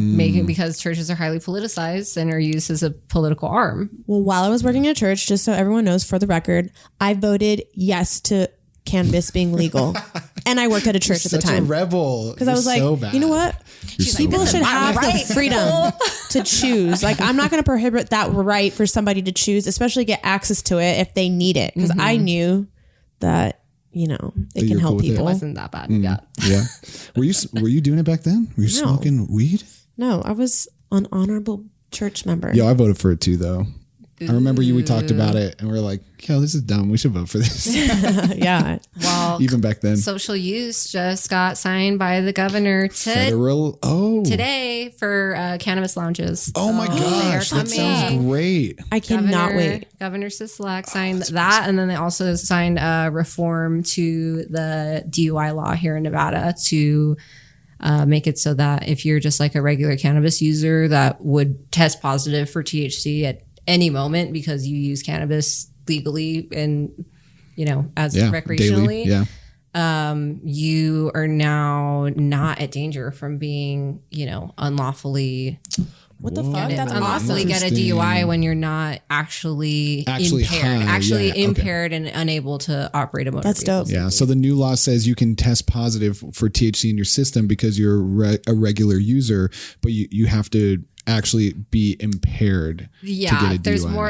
because churches are highly politicized and are used as a political arm. Well, while I was working at church, just so everyone knows for the record, I voted yes to cannabis being legal. And I worked at a church at the time. Such a rebel. Because I was like, you know what? People should have the freedom to choose. Like, I'm not going to prohibit that right for somebody to choose, especially get access to it if they need it. Because I knew that, it can help people. It wasn't that bad. Yeah. Were you doing it back then? Were you smoking weed? No, I was an honorable church member. Yo, I voted for it too, though. I remember we talked about it and we were like, yo, this is dumb. We should vote for this. Yeah. Well, even back then. Social use just got signed by the governor today for cannabis lounges. Oh my gosh. That sounds great. I cannot wait. Governor Sisolak signed that. And then they also signed a reform to the DUI law here in Nevada to make it so that if you're just like a regular cannabis user that would test positive for THC at any moment because you use cannabis legally and as recreationally, you are now not at danger from being unlawfully. What the fuck? That's unlawfully awesome. Get a DUI when you're not actually impaired, impaired and unable to operate a motor That's vehicle. dope. Yeah. So the new law says you can test positive for THC in your system because you're a regular user, but you have to actually be impaired to get a DUI.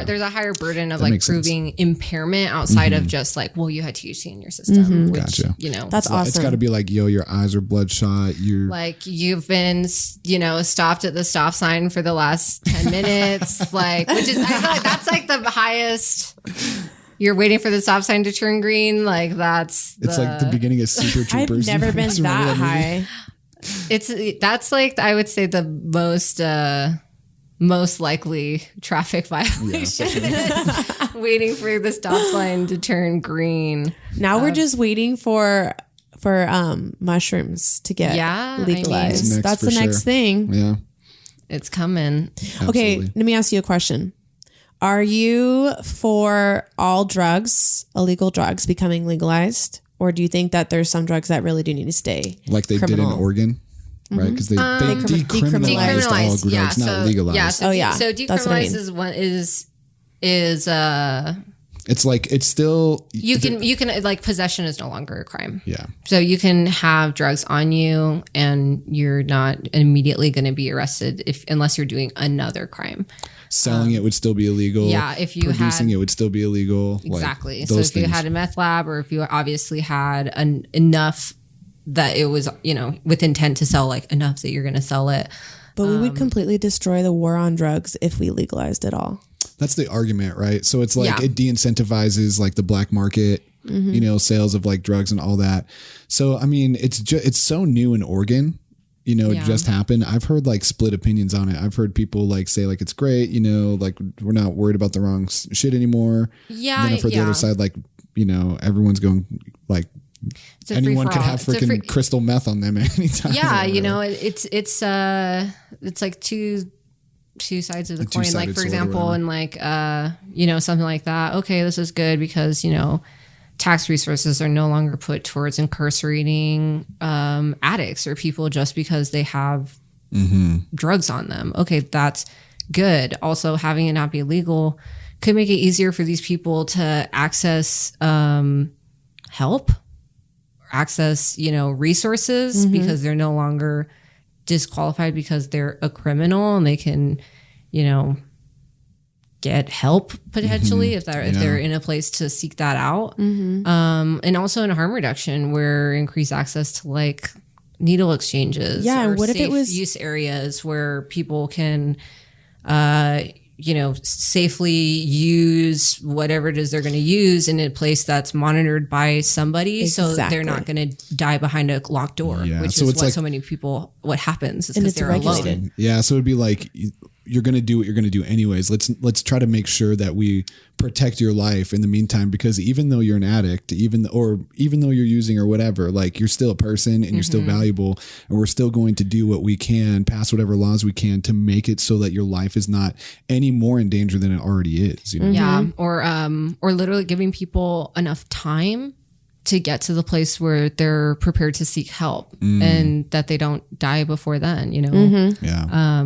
There's a higher burden of like proving impairment outside of just like, well, you had THC in your system, which, Gotcha. That's awesome. It's got to be like, yo, your eyes are bloodshot. You're like, you've been, stopped at the stop sign for the last 10 minutes, like, which is, I feel like that's like the highest. You're waiting for the stop sign to turn green. Like it's like the beginning of Super Troopers. I've never been that high. That's like, I would say the most likely traffic violation is waiting for the stop sign to turn green. Now we're just waiting for mushrooms to get legalized. That's the next thing. Yeah. It's coming. Absolutely. Okay, let me ask you a question. Are you for all drugs, illegal drugs, becoming legalized? Or do you think that there's some drugs that really do need to stay like they did in Oregon? Right, because they decriminalized all drugs, not legalized. Yeah, so decriminalized is it's like it's still you can like possession is no longer a crime. Yeah, so you can have drugs on you and you're not immediately going to be arrested unless you're doing another crime. Selling it would still be illegal. Yeah, if you producing it would still be illegal. Exactly. So if you had a meth lab, or if you obviously had enough that it was with intent to sell, like enough that you're going to sell it. But we would completely destroy the war on drugs if we legalized it all. That's the argument, right? So it's like it de-incentivizes like the black market, sales of like drugs and all that. So I mean, it's so new in Oregon. It just happened. I've heard like split opinions on it. I've heard people like say like it's great, like we're not worried about the wrong shit anymore. Yeah. And then I've heard the other side, like everyone's going like anyone could have freaking crystal meth on them at any time. Yeah, it's like two sides of the coin. Like for example, and like something like that. Okay, this is good because tax resources are no longer put towards incarcerating addicts or people just because they have drugs on them. Okay, that's good. Also, having it not be illegal could make it easier for these people to access help, access, resources because they're no longer disqualified because they're a criminal and they can, get help potentially if they're in a place to seek that out. And also in harm reduction where increased access to like needle exchanges. Yeah. Or and what if it was use areas where people can, safely use whatever it is they're going to use in a place that's monitored by somebody. Exactly. So they're not going to die behind a locked door, which is what so many people, what happens is because they're alone. Yeah. So it'd be like, you're going to do what you're going to do anyways. Let's try to make sure that we protect your life in the meantime, because even though you're an addict, even though you're using or whatever, like you're still a person and you're still valuable, and we're still going to do what we can, pass whatever laws we can to make it so that your life is not any more in danger than it already is. You know? Yeah. Or literally giving people enough time to get to the place where they're prepared to seek help and that they don't die before then, you know? Yeah.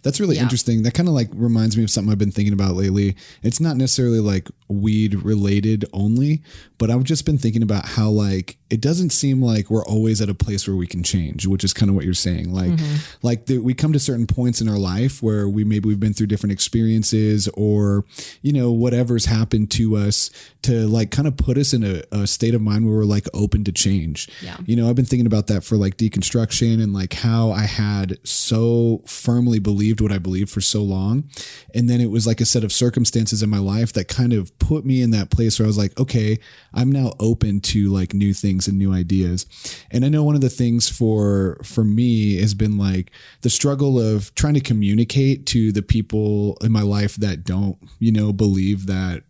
That's really interesting. That kind of like reminds me of something I've been thinking about lately. It's not necessarily like weed related only, but I've just been thinking about how like it doesn't seem like we're always at a place where we can change, which is kind of what you're saying. Like, we come to certain points in our life where we've been through different experiences, or, you know, whatever's happened to us to like kind of put us in a state of mind where we're like open to change. Yeah. You know, I've been thinking about that for like deconstruction and like how I had so firmly believed what I believed for so long. And then it was like a set of circumstances in my life that kind of put me in that place where I was like, okay, I'm now open to like new things and new ideas. And I know one of the things for me has been like the struggle of trying to communicate to the people in my life that don't, you know, believe that,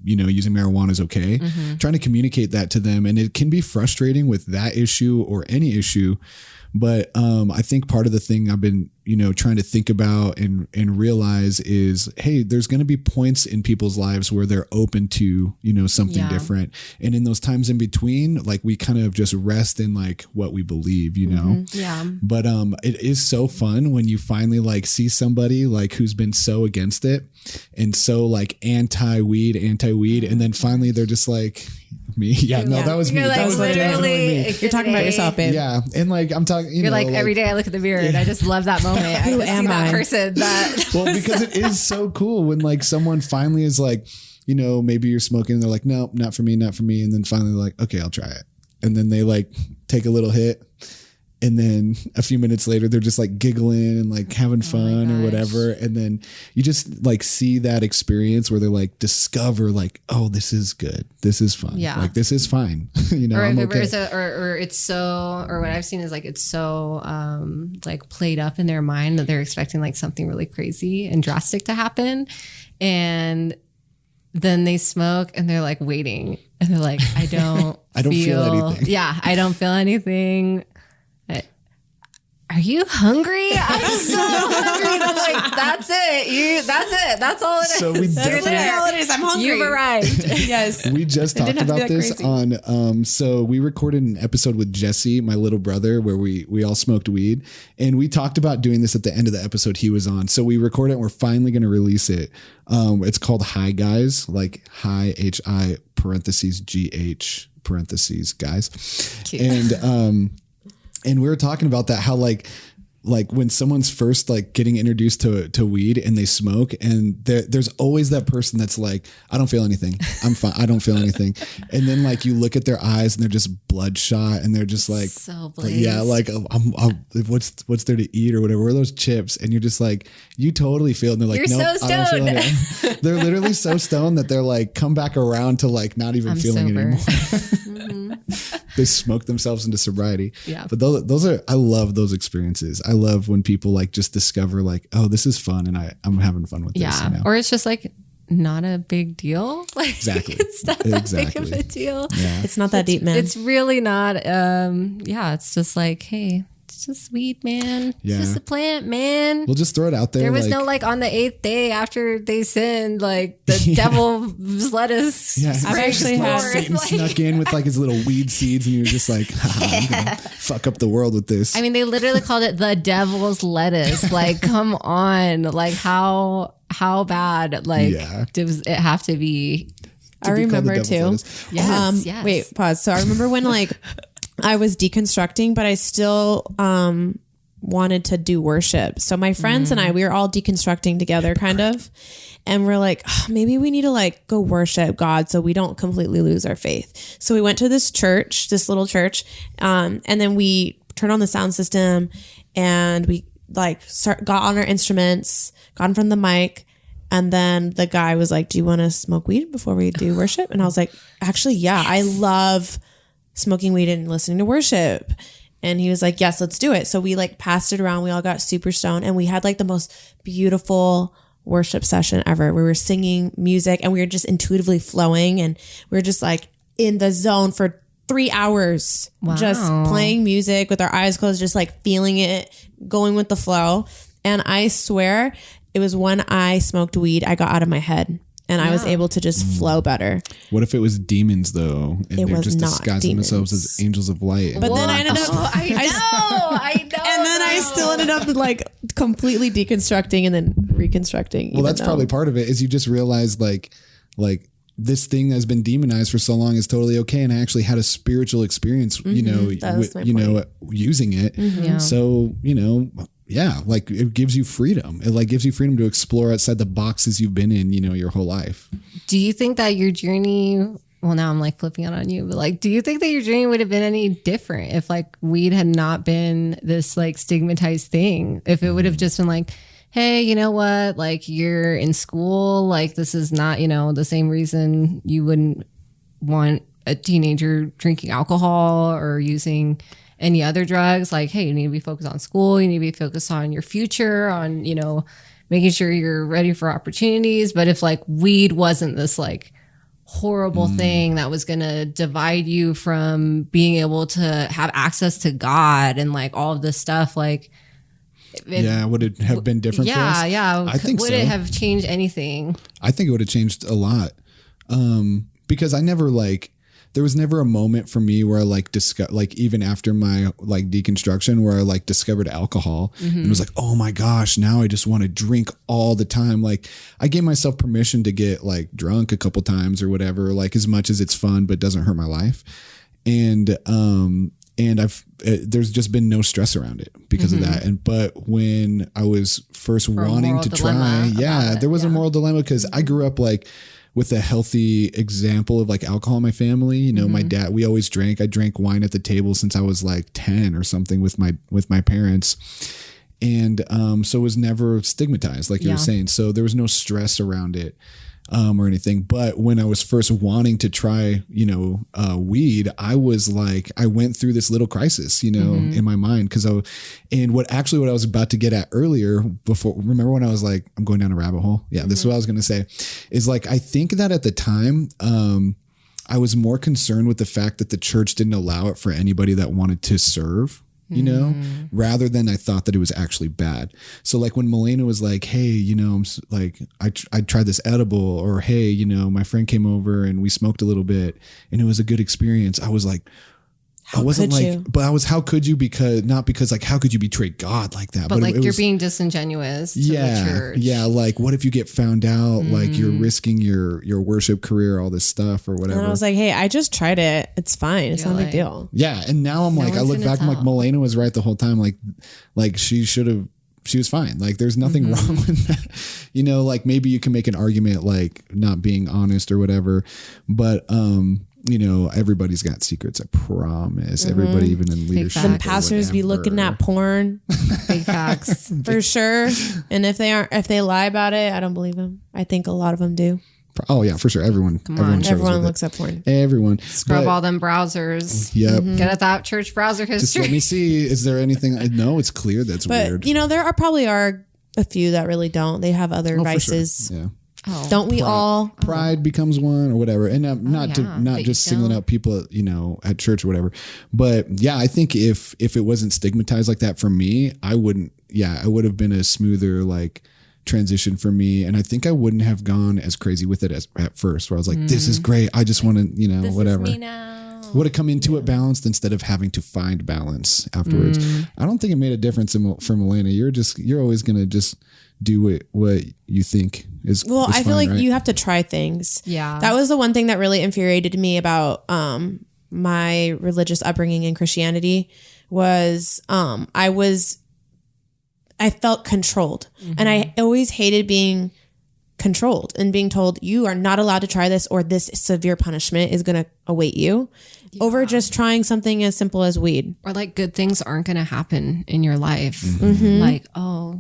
you know, using marijuana is okay, trying to communicate that to them. And it can be frustrating with that issue or any issue. But I think part of the thing I've been, you know, trying to think about and realize is, hey, there's going to be points in people's lives where they're open to, you know, something different. And in those times in between, like we kind of just rest in like what we believe, you know? Yeah. But it is so fun when you finally like see somebody like who's been so against it and so like anti-weed. And then finally they're just like, me. Yeah, no, that was me. Like, that was literally me. You're talking about yourself, babe. Yeah. And like, I'm talking, You're like, every day I look at the mirror and I just love that moment. Who I just am see that I? person that. Well, because it is so cool when like someone finally is like, you know, maybe you're smoking and they're like, no, not for me. And then finally like, okay, I'll try it. And then they like take a little hit. And then a few minutes later, they're just like giggling and like having fun or whatever. And then you just like see that experience where they're like discover like, oh, this is good. This is fun. Yeah. Like this is fine. You know, I'm okay. Or it's so, or what I've seen is like, it's so like played up in their mind that they're expecting like something really crazy and drastic to happen. And then they smoke and they're like waiting and they're like, I don't feel anything. Yeah. I don't feel anything. Are you hungry? I'm so hungry. And I'm like, that's it. That's all it is. So we definitely, all it is. I'm hungry. You've arrived. Yes. we just talked about this crazy. on, so we recorded an episode with Jesse, my little brother, where we all smoked weed, and we talked about doing this at the end of the episode he was on. So we recorded it and we're finally going to release it. It's called Hi Guys, like hi, HI parentheses GH parentheses guys. Cute. And we were talking about that, how like when someone's first like getting introduced to weed and they smoke, and there's always that person that's like, I don't feel anything. I'm fine. I don't feel anything. And then like you look at their eyes and they're just bloodshot and they're just like, so blazed. Yeah, like what's there to eat or whatever? Where are those chips? And you're just like, you totally feel it. And they're like, You're nope, so I don't feel stoned. anything. They're literally so stoned that they're like come back around to like not even feeling sober. it anymore. They smoke themselves into sobriety. Yeah. But those are, I love those experiences. I love when people like just discover like, oh, this is fun and I'm having fun with this. Yeah. You know? Or it's just like not a big deal. Like Exactly. it's not that big of a deal. Yeah. It's not that deep, man. It's really not. It's just like, hey, it's just weed, man. Yeah. It's just a plant, man. We'll just throw it out there. There was no like on the 8th day after they sinned, like the devil's lettuce. Yeah, I've actually had Satan snuck in with like his little weed seeds, and you're just like, I'm gonna fuck up the world with this. I mean, they literally called it the devil's lettuce. Like, come on, like how bad? Like, does it have to be? I remember too. Yes, yes. Wait, pause. So I remember when like I was deconstructing, but I still wanted to do worship. So my friends and I, we were all deconstructing together kind of. And we're like, oh, maybe we need to like go worship God so we don't completely lose our faith. So we went to this church, this little church. And then we turned on the sound system and we like got on our instruments, got in front of the mic. And then the guy was like, do you want to smoke weed before we do worship? And I was like, actually, yeah, I love smoking weed and listening to worship. And he was like, yes, let's do it. So we like passed it around. We all got super stoned and we had like the most beautiful worship session ever. We were singing music and we were just intuitively flowing and we were just like in the zone for 3 hours, just playing music with our eyes closed, just like feeling it, going with the flow. And I swear it was when I smoked weed, I got out of my head. And I was able to just flow better. What if it was demons though? And it they're was just not disguising demons. themselves as angels of light. But then I ended up, I know. and then I still ended up like completely deconstructing and then reconstructing. Well, that's probably part of it is you just realize like this thing that's been demonized for so long is totally okay. And I actually had a spiritual experience, using it. Yeah. So, yeah, like it gives you freedom. It like gives you freedom to explore outside the boxes you've been in, your whole life. Do you think that your journey, well, now I'm like flipping it on you, but like, do you think that your journey would have been any different if like weed had not been this like stigmatized thing? If it would have just been like, hey, you know what? Like you're in school, like this is not, the same reason you wouldn't want a teenager drinking alcohol or using any other drugs. Like, hey, you need to be focused on school. You need to be focused on your future, on, making sure you're ready for opportunities. But if like weed wasn't this like horrible thing that was going to divide you from being able to have access to God and like all of this stuff, like, would it have been different for us? Yeah. I think would it have changed anything? I think it would have changed a lot. Because I never there was never a moment for me where I even after my like deconstruction where I like discovered alcohol and was like, oh my gosh, now I just want to drink all the time. Like I gave myself permission to get like drunk a couple times or whatever, like as much as it's fun, but doesn't hurt my life. And there's just been no stress around it because of that. But when I was first wanting to try, there was a moral dilemma because I grew up like with a healthy example of like alcohol in my family. My dad, we always drank. I drank wine at the table since I was like 10 or something with my parents. And so it was never stigmatized, like you were saying. So there was no stress around it. Or anything. But when I was first wanting to try, weed, I was like, I went through this little crisis, in my mind. What I was about to get at earlier before, remember when I was like, I'm going down a rabbit hole. Yeah. This is what I was going to say is like, I think that at the time, I was more concerned with the fact that the church didn't allow it for anybody that wanted to serve. Rather than I thought that it was actually bad. So like when Milena was like, hey, I'm like, I tried this edible, or hey, my friend came over and we smoked a little bit and it was a good experience. I was like, how could you betray God like that? But like you're being disingenuous to the church. Yeah. Like what if you get found out? Like you're risking your worship career, all this stuff or whatever. And I was like, hey, I just tried it. It's fine. It's not a big deal. Yeah. And now I'm like, I look back, I'm like, Milena was right the whole time. Like she was fine. Like there's nothing wrong with that. Like maybe you can make an argument like not being honest or whatever, but everybody's got secrets. I promise. Everybody, even in leadership. Some pastors be looking at porn. Big facts. For sure. And if they lie about it, I don't believe them. I think a lot of them do. Oh yeah, for sure. Everyone looks at porn. Everyone. Scrub all them browsers. Yep. Get at that church browser history. Just let me see. Is there anything? No, it's clear. That's weird. There probably are a few that really don't. They have other vices. Sure. Yeah. Oh, don't we all? Pride becomes one or whatever. And not just singling out people, at church or whatever. But yeah, I think if it wasn't stigmatized like that for me, it would have been a smoother like transition for me. And I think I wouldn't have gone as crazy with it as at first where I was like, this is great. I just want to, whatever. This is me now. Would have come into it balanced instead of having to find balance afterwards. I don't think it made a difference for Milena. You're always going to just do what you think is well. is I feel fine, like right? you have to try things. Yeah, that was the one thing that really infuriated me about my religious upbringing in Christianity was I felt controlled, and I always hated being controlled and being told you are not allowed to try this or this severe punishment is going to await you over just trying something as simple as weed. Or like good things aren't going to happen in your life. Like, so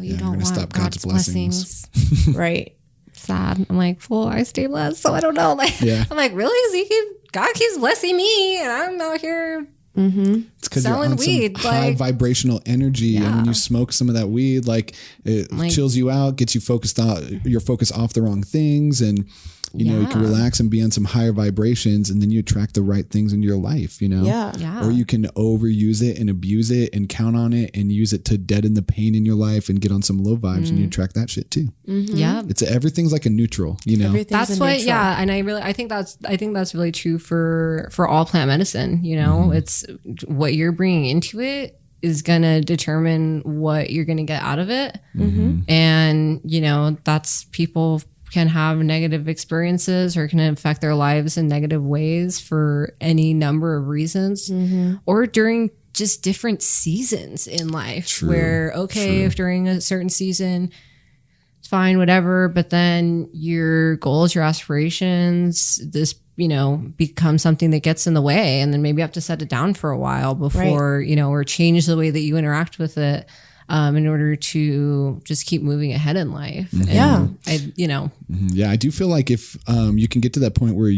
you don't want stop God's blessings. Right. Sad. I'm like, well, I stay blessed, so I don't know. Like, I'm like, really? God keeps blessing me and I'm out here It's because you're Selling on weed, some high like- vibrational energy, and when you smoke some of that weed, like it chills you out, gets you focused on your focus off the wrong things, and you know you can relax and be on some higher vibrations, and then you attract the right things into your life. You know, or you can overuse it and abuse it and count on it and use it to deaden the pain in your life and get on some low vibes, and you attract that shit too. Yeah, it's everything's like a neutral. You know, that's what. Neutral. Yeah, and I think that's really true for all plant medicine. You know, it's what you're bringing into it is going to determine what you're going to get out of it. And, you know, that's people can have negative experiences or can affect their lives in negative ways for any number of reasons or during just different seasons in life where, if during a certain season, it's fine, whatever, but then your goals, your aspirations, this, you know, become something that gets in the way, and then maybe you have to set it down for a while before, you know, or change the way that you interact with it in order to just keep moving ahead in life. And I do feel like if you can get to that point where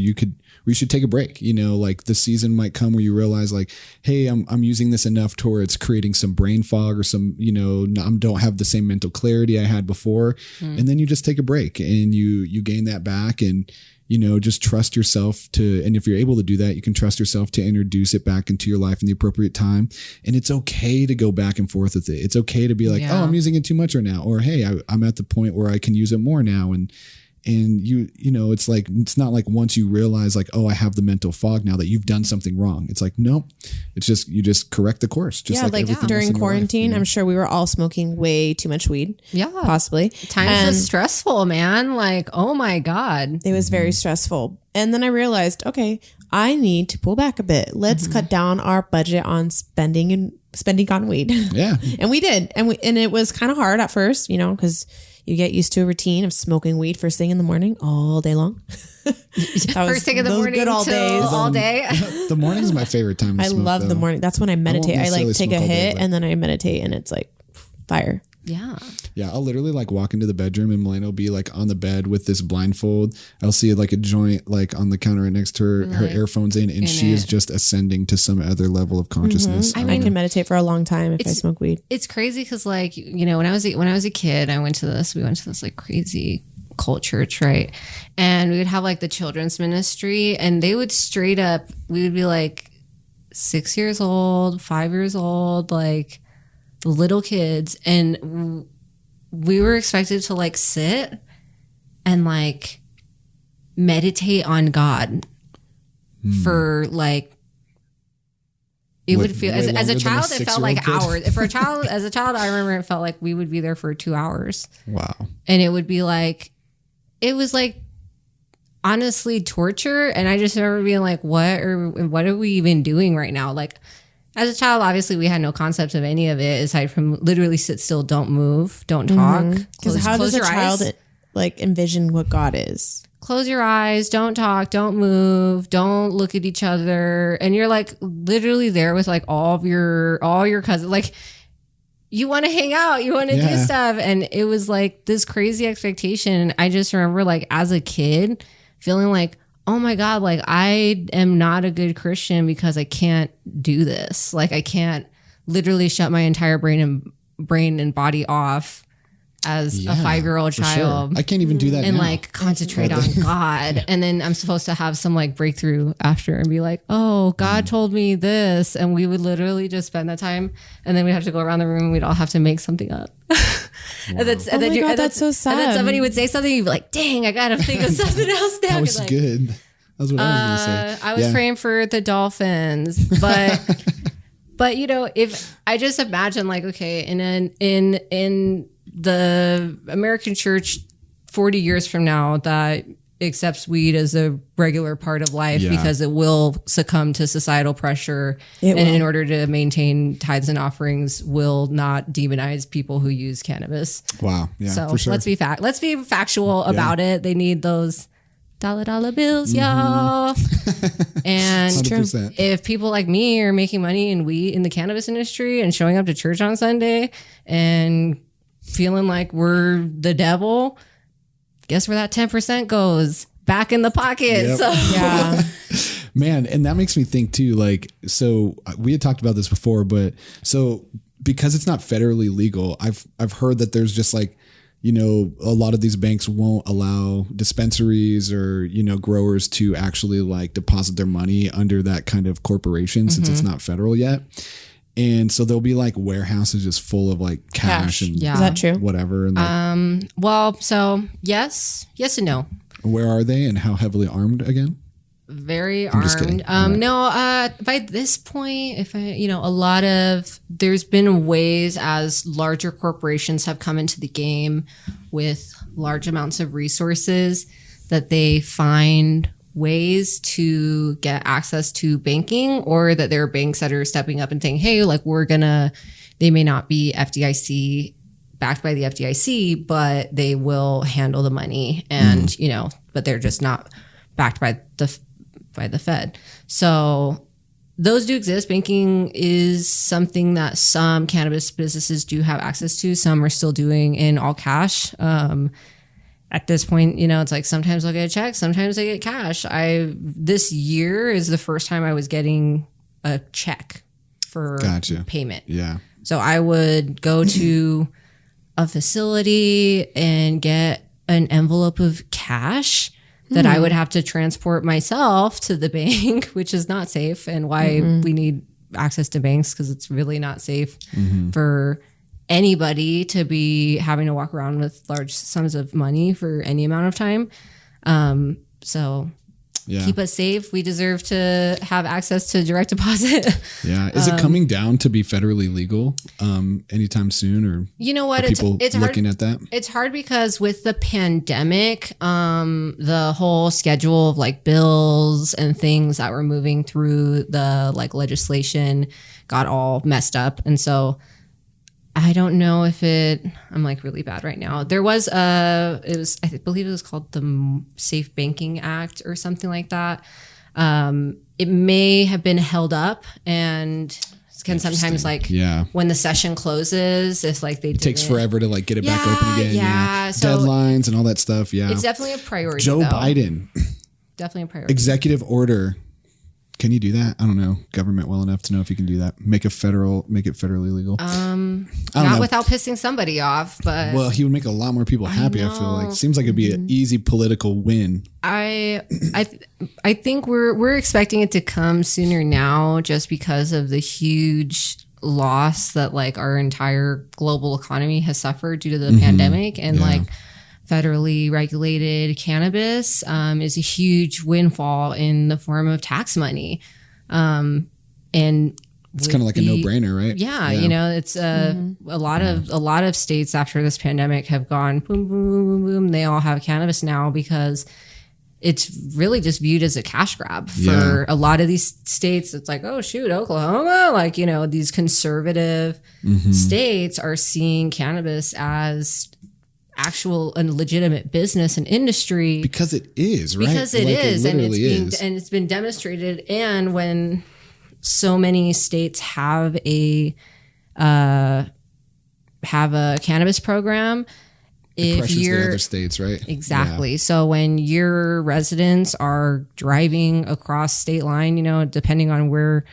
we should take a break, you know, like the season might come where you realize like, hey, I'm using this enough towards creating some brain fog or some, you know, don't have the same mental clarity I had before. And then you just take a break and you gain that back, and you know, just trust yourself and if you're able to do that, you can trust yourself to introduce it back into your life in the appropriate time. And it's okay to go back and forth with it. It's okay to be like, oh, I'm using it too much right now. Or, hey, I'm at the point where I can use it more now. And you know, it's like, it's not like once you realize like, oh, I have the mental fog now that you've done something wrong. It's like, no, it's just, you just correct the course. Just like during quarantine, life, you know? I'm sure we were all smoking way too much weed. Yeah. Possibly. Times was stressful, man. Like, oh my God. It was very stressful. And then I realized, okay, I need to pull back a bit. Let's cut down our budget on spending on weed. Yeah. And we did. And it was kind of hard at first, you know, because you get used to a routine of smoking weed first thing in the morning all day long. First thing in the morning, good all days, all day. The morning's my favorite time to smoke. I love the morning. That's when I meditate. I like take a hit and then I meditate, and it's like fire. Yeah. Yeah. I'll literally like walk into the bedroom and Milena will be like on the bed with this blindfold. I'll see like a joint like on the counter right next to her earphones and she is just ascending to some other level of consciousness. I can meditate for a long time if I smoke weed. It's crazy because like, you know, when I was a kid, we went to this like crazy cult church, right? And we would have like the children's ministry, and they would straight up, we would be like 6 years old, 5 years old, like little kids, and we were expected to like sit and like meditate on God for like would feel as a child it felt like hours. For a child, as a child, I remember it felt like we would be there for 2 hours. Wow. And it would be like, it was like honestly torture. And I just remember being like, what are we even doing right now? Like, as a child, obviously, we had no concept of any of it aside from literally sit still, don't move, don't talk. Because how does a child like envision what God is? Close your eyes, don't talk, don't move, don't look at each other, and you're like literally there with like all your cousins. Like you want to hang out, you want to do stuff, and it was like this crazy expectation. I just remember like as a kid feeling like, oh my God, like I am not a good Christian because I can't do this. Like I can't literally shut my entire brain and body off as a 5-year-old child. Sure. I can't even do that and now. Like concentrate on God. And then I'm supposed to have some like breakthrough after and be like, oh, God told me this. And we would literally just spend that time. And then we'd have to go around the room and we'd all have to make something up. And that's so sad. And then somebody would say something, you'd be like, dang, I got to think of something else now. That was like, good. That's what I was going to say. I was praying for the dolphins, but you know, if I just imagine like, okay, in the American church 40 years from now that accepts weed as a regular part of life because it will succumb to societal pressure in order to maintain tithes and offerings will not demonize people who use cannabis. Wow. Yeah, so for sure. let's be factual about it. They need those dollar bills, y'all. And 100%. If people like me are making money in the cannabis industry and showing up to church on Sunday and feeling like we're the devil, guess where that 10% goes? Back in the pocket. Yep. So Man, and that makes me think too, like, so we had talked about this before, but so because it's not federally legal, I've heard that there's just like, you know, a lot of these banks won't allow dispensaries or, you know, growers to actually like deposit their money under that kind of corporation since it's not federal yet. And so there'll be like warehouses just full of like cash. And Is that true? Whatever. And like, well, so yes and no. Where are they and how heavily armed again? Very just armed. kidding. No, by this point, there's been ways as larger corporations have come into the game with large amounts of resources that they find ways to get access to banking, or that there are banks that are stepping up and saying, hey, like they may not be FDIC backed by the FDIC, but they will handle the money and, you know, but they're just not backed by the Fed. So those do exist. Banking is something that some cannabis businesses do have access to. Some are still doing in all cash. At this point, you know, it's like sometimes I'll get a check, sometimes I get cash. This year is the first time I was getting a check for payment. Yeah. So I would go to a facility and get an envelope of cash that I would have to transport myself to the bank, which is not safe, and why we need access to banks, because it's really not safe for anybody to be having to walk around with large sums of money for any amount of time. So keep us safe. We deserve to have access to direct deposit. Yeah. Is it coming down to be federally legal anytime soon? Or you know what? It's looking hard, at that? It's hard because with the pandemic, the whole schedule of like bills and things that were moving through the like legislation got all messed up. And so I don't know if I'm like really bad right now. There was I believe it was called the Safe Banking Act or something like that. It may have been held up and can sometimes like when the session closes, if like it takes forever to like get it back open again. Yeah. So deadlines and all that stuff. Yeah. It's definitely a priority. Joe Biden. Definitely a priority. Executive order. Can you do that? I don't know government well enough to know if you can do that. Make it federally legal. Not without pissing somebody off, but well, he would make a lot more people happy. I feel like seems like it'd be an easy political win. I think we're expecting it to come sooner now, just because of the huge loss that like our entire global economy has suffered due to the pandemic, and like federally regulated cannabis is a huge windfall in the form of tax money. And it's kind of like a no-brainer, right? Yeah. You know, it's a lot of states after this pandemic have gone boom, boom, boom, boom, boom. They all have cannabis now because it's really just viewed as a cash grab for a lot of these states. It's like, oh shoot, Oklahoma, like, you know, these conservative states are seeing cannabis as actual and legitimate business and industry, because it is, right? Because it is, and it's been demonstrated. And when so many states have a cannabis program, if you're the other states, right? Exactly. So when your residents are driving across state line, you know, depending on where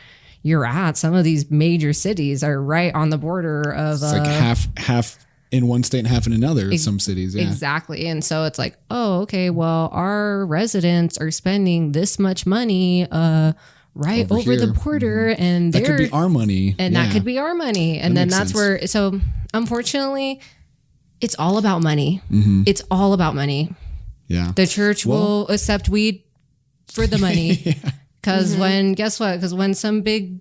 you're at, some of these major cities are right on the border of it's like half in one state and half in another. Some cities, exactly. And so it's like, oh, okay, well, our residents are spending this much money right over the border, and that could be our money, and that could be our money, and then that's where. So unfortunately, it's all about money. It's all about money. Yeah, the church will accept weed for the money, because when some big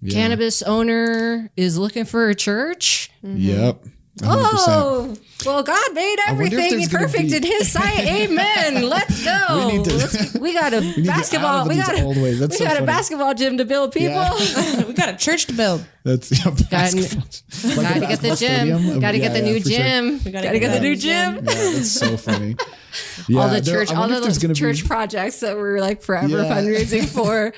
cannabis owner is looking for a church. Yep. 100%. Oh, well, God made everything perfect in His sight. Amen. Let's go. We got a basketball. We got a basketball gym to build, people. We got a church to build. That's basketball. Gotta get the gym. Gotta get the new gym. Gotta get the new gym. Yeah, that's so funny. Yeah, all the church projects that we're like forever fundraising for.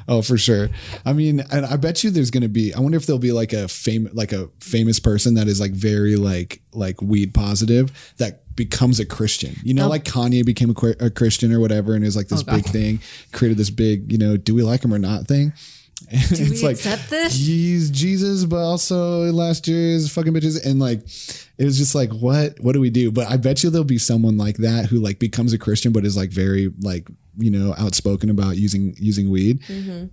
Oh, for sure. I mean, and I bet you there's going to be, I wonder if there'll be like a famous person that is like very like weed positive that becomes a Christian, like Kanye became a Christian or whatever. And it was like this big thing, created this big, do we like him or not thing. And do it's we accept this? He's Jesus, but also last year's fucking bitches. And like, it was just like, what do we do? But I bet you there'll be someone like that who like becomes a Christian, but is like very like, outspoken about using weed.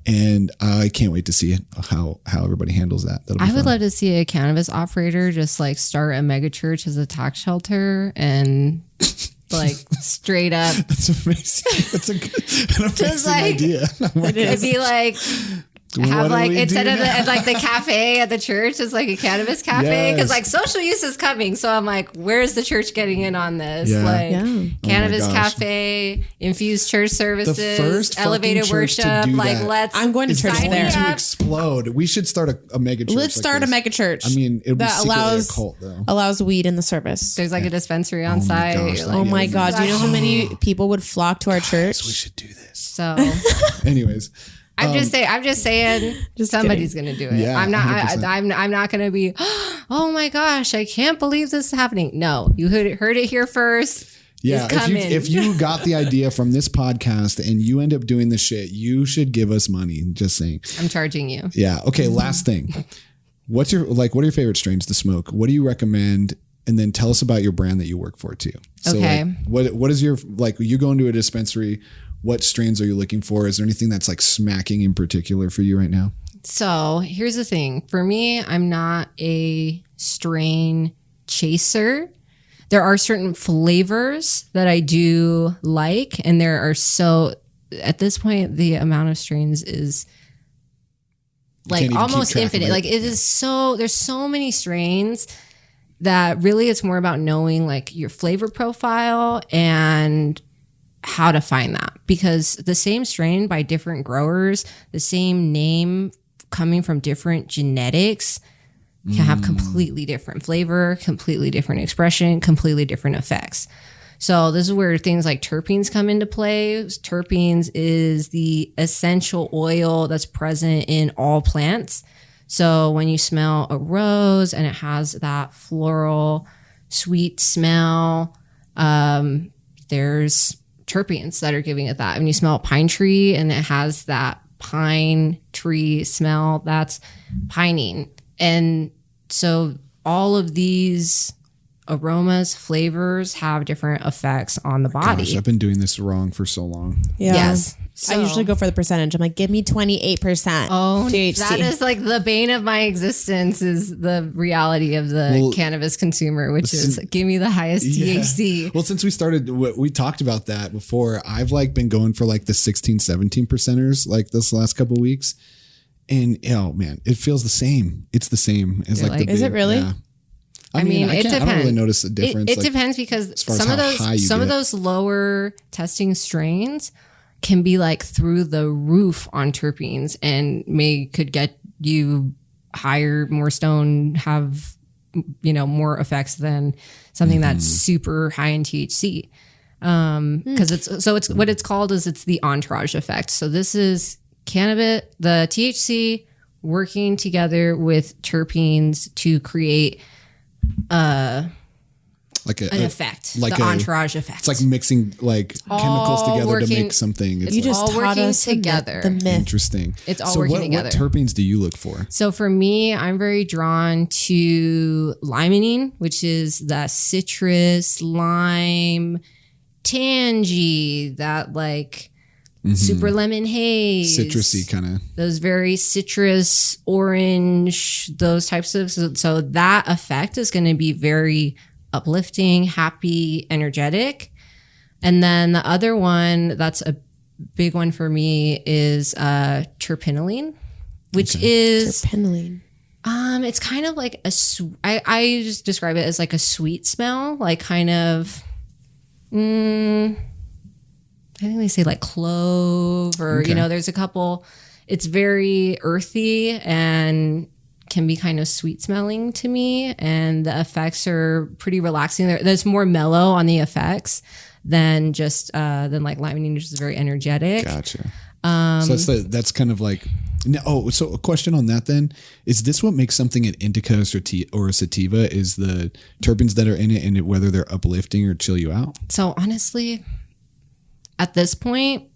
And I can't wait to see how everybody handles that. I would love to see a cannabis operator just like start a mega church as a tax shelter and like straight up. That's amazing. That's an amazing idea. It'd be like, have like instead of the cafe at the church is like a cannabis cafe because like social use is coming, so I'm like, where's the church getting in on this? Cannabis cafe, infused church services, elevated worship, like I'm going to church there to explode. We should start a mega church. Let's start a mega church. I mean, it that allows a cult, though. Allows weed in the service. There's like a dispensary on site. Oh my god, do you know how many people would flock to our church? We should do this. So anyways, I'm just saying somebody's going to do it. Yeah, I'm not going to be, oh my gosh, I can't believe this is happening. No, you heard it here first. Yeah. If you got the idea from this podcast and you end up doing this shit, you should give us money. Just saying. I'm charging you. Yeah. Okay. Last thing. What are your favorite strains to smoke? What do you recommend? And then tell us about your brand that you work for too. So okay. Like, what is your, like, you go into a dispensary, what strains are you looking for? Is there anything that's like smacking in particular for you right now? So here's the thing. For me, I'm not a strain chaser. There are certain flavors that I do like. And at this point, the amount of strains is like almost infinite. Like it is there's so many strains that really it's more about knowing like your flavor profile and how to find that, because the same strain by different growers, the same name coming from different genetics can have completely different flavor, completely different expression, completely different effects. So this is where things like terpenes come into play. Terpenes is the essential oil that's present in all plants. So when you smell a rose and it has that floral, sweet smell, there's terpenes that are giving it that. When you smell a pine tree and it has that pine tree smell, that's pining. And so all of these aromas, flavors have different effects on the body. Gosh, I've been doing this wrong for so long. Yeah. Yes. I usually go for the percentage. I'm like, give me 28% THC. That is like the bane of my existence, is the reality of the cannabis consumer, which is give me the highest THC. Well, since we talked about that before, I've like been going for like the 16, 17%ers like this last couple of weeks. And oh man, it feels the same. It's the same as like the is it really? Yeah. I mean, it depends. I don't really notice the difference. It depends because some of those lower testing strains can be like through the roof on terpenes and could get you higher, more stone, have, more effects than something that's super high in THC. Cause it's what it's called is it's the entourage effect. So this is cannabis, the THC working together with terpenes to create an effect, like the entourage effect. It's like mixing like chemicals together to make something. It's you just all working together. The myth. Interesting. It's all working together. What terpenes do you look for? So for me, I'm very drawn to limonene, which is that citrus, lime, tangy, that like super lemon haze, citrusy kind of. Those very citrus, orange, those types of. So that effect is going to be very uplifting, happy, energetic. And then the other one that's a big one for me is terpinolene, which is terpinolene. It's kind of like I just describe it as like a sweet smell, like kind of I think they say like clove or there's a couple. It's very earthy and can be kind of sweet smelling to me, and the effects are pretty relaxing. There's more mellow on the effects than just than like limonene, which is very energetic. Gotcha. So that's kind of like so a question on that then, is this what makes something an indica or a sativa? Is the terpenes that are in it and whether they're uplifting or chill you out? So honestly, at this point,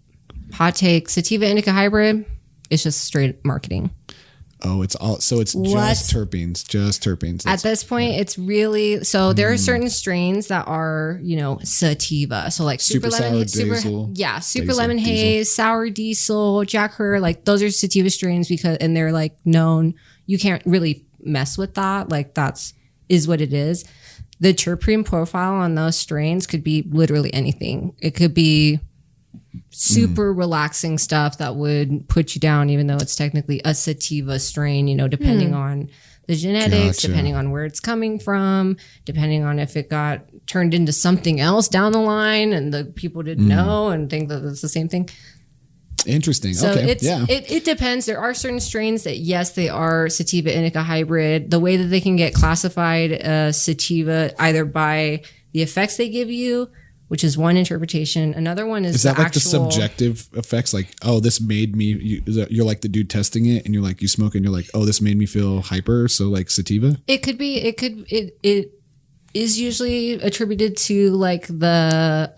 hot take, sativa indica hybrid, it's just straight marketing. Oh, it's just terpenes. At this point, it's really, so there are certain strains that are, sativa. So like super lemon, super lemon haze, sour diesel, Jack Herer, like those are sativa strains and they're like known. You can't really mess with that. Like is what it is. The terpene profile on those strains could be literally anything. It could be super relaxing stuff that would put you down, even though it's technically a sativa strain, depending on the genetics, depending on where it's coming from, depending on if it got turned into something else down the line and the people didn't know and think that it's the same thing. Interesting. So okay. It depends. There are certain strains that, yes, they are sativa indica hybrid. The way that they can get classified sativa either by the effects they give you, which is one interpretation. Another one is that like the subjective effects? Like, oh, this made me, you're like the dude testing it and you're like, you smoke and you're like, oh, this made me feel hyper. So like sativa? It is usually attributed to like the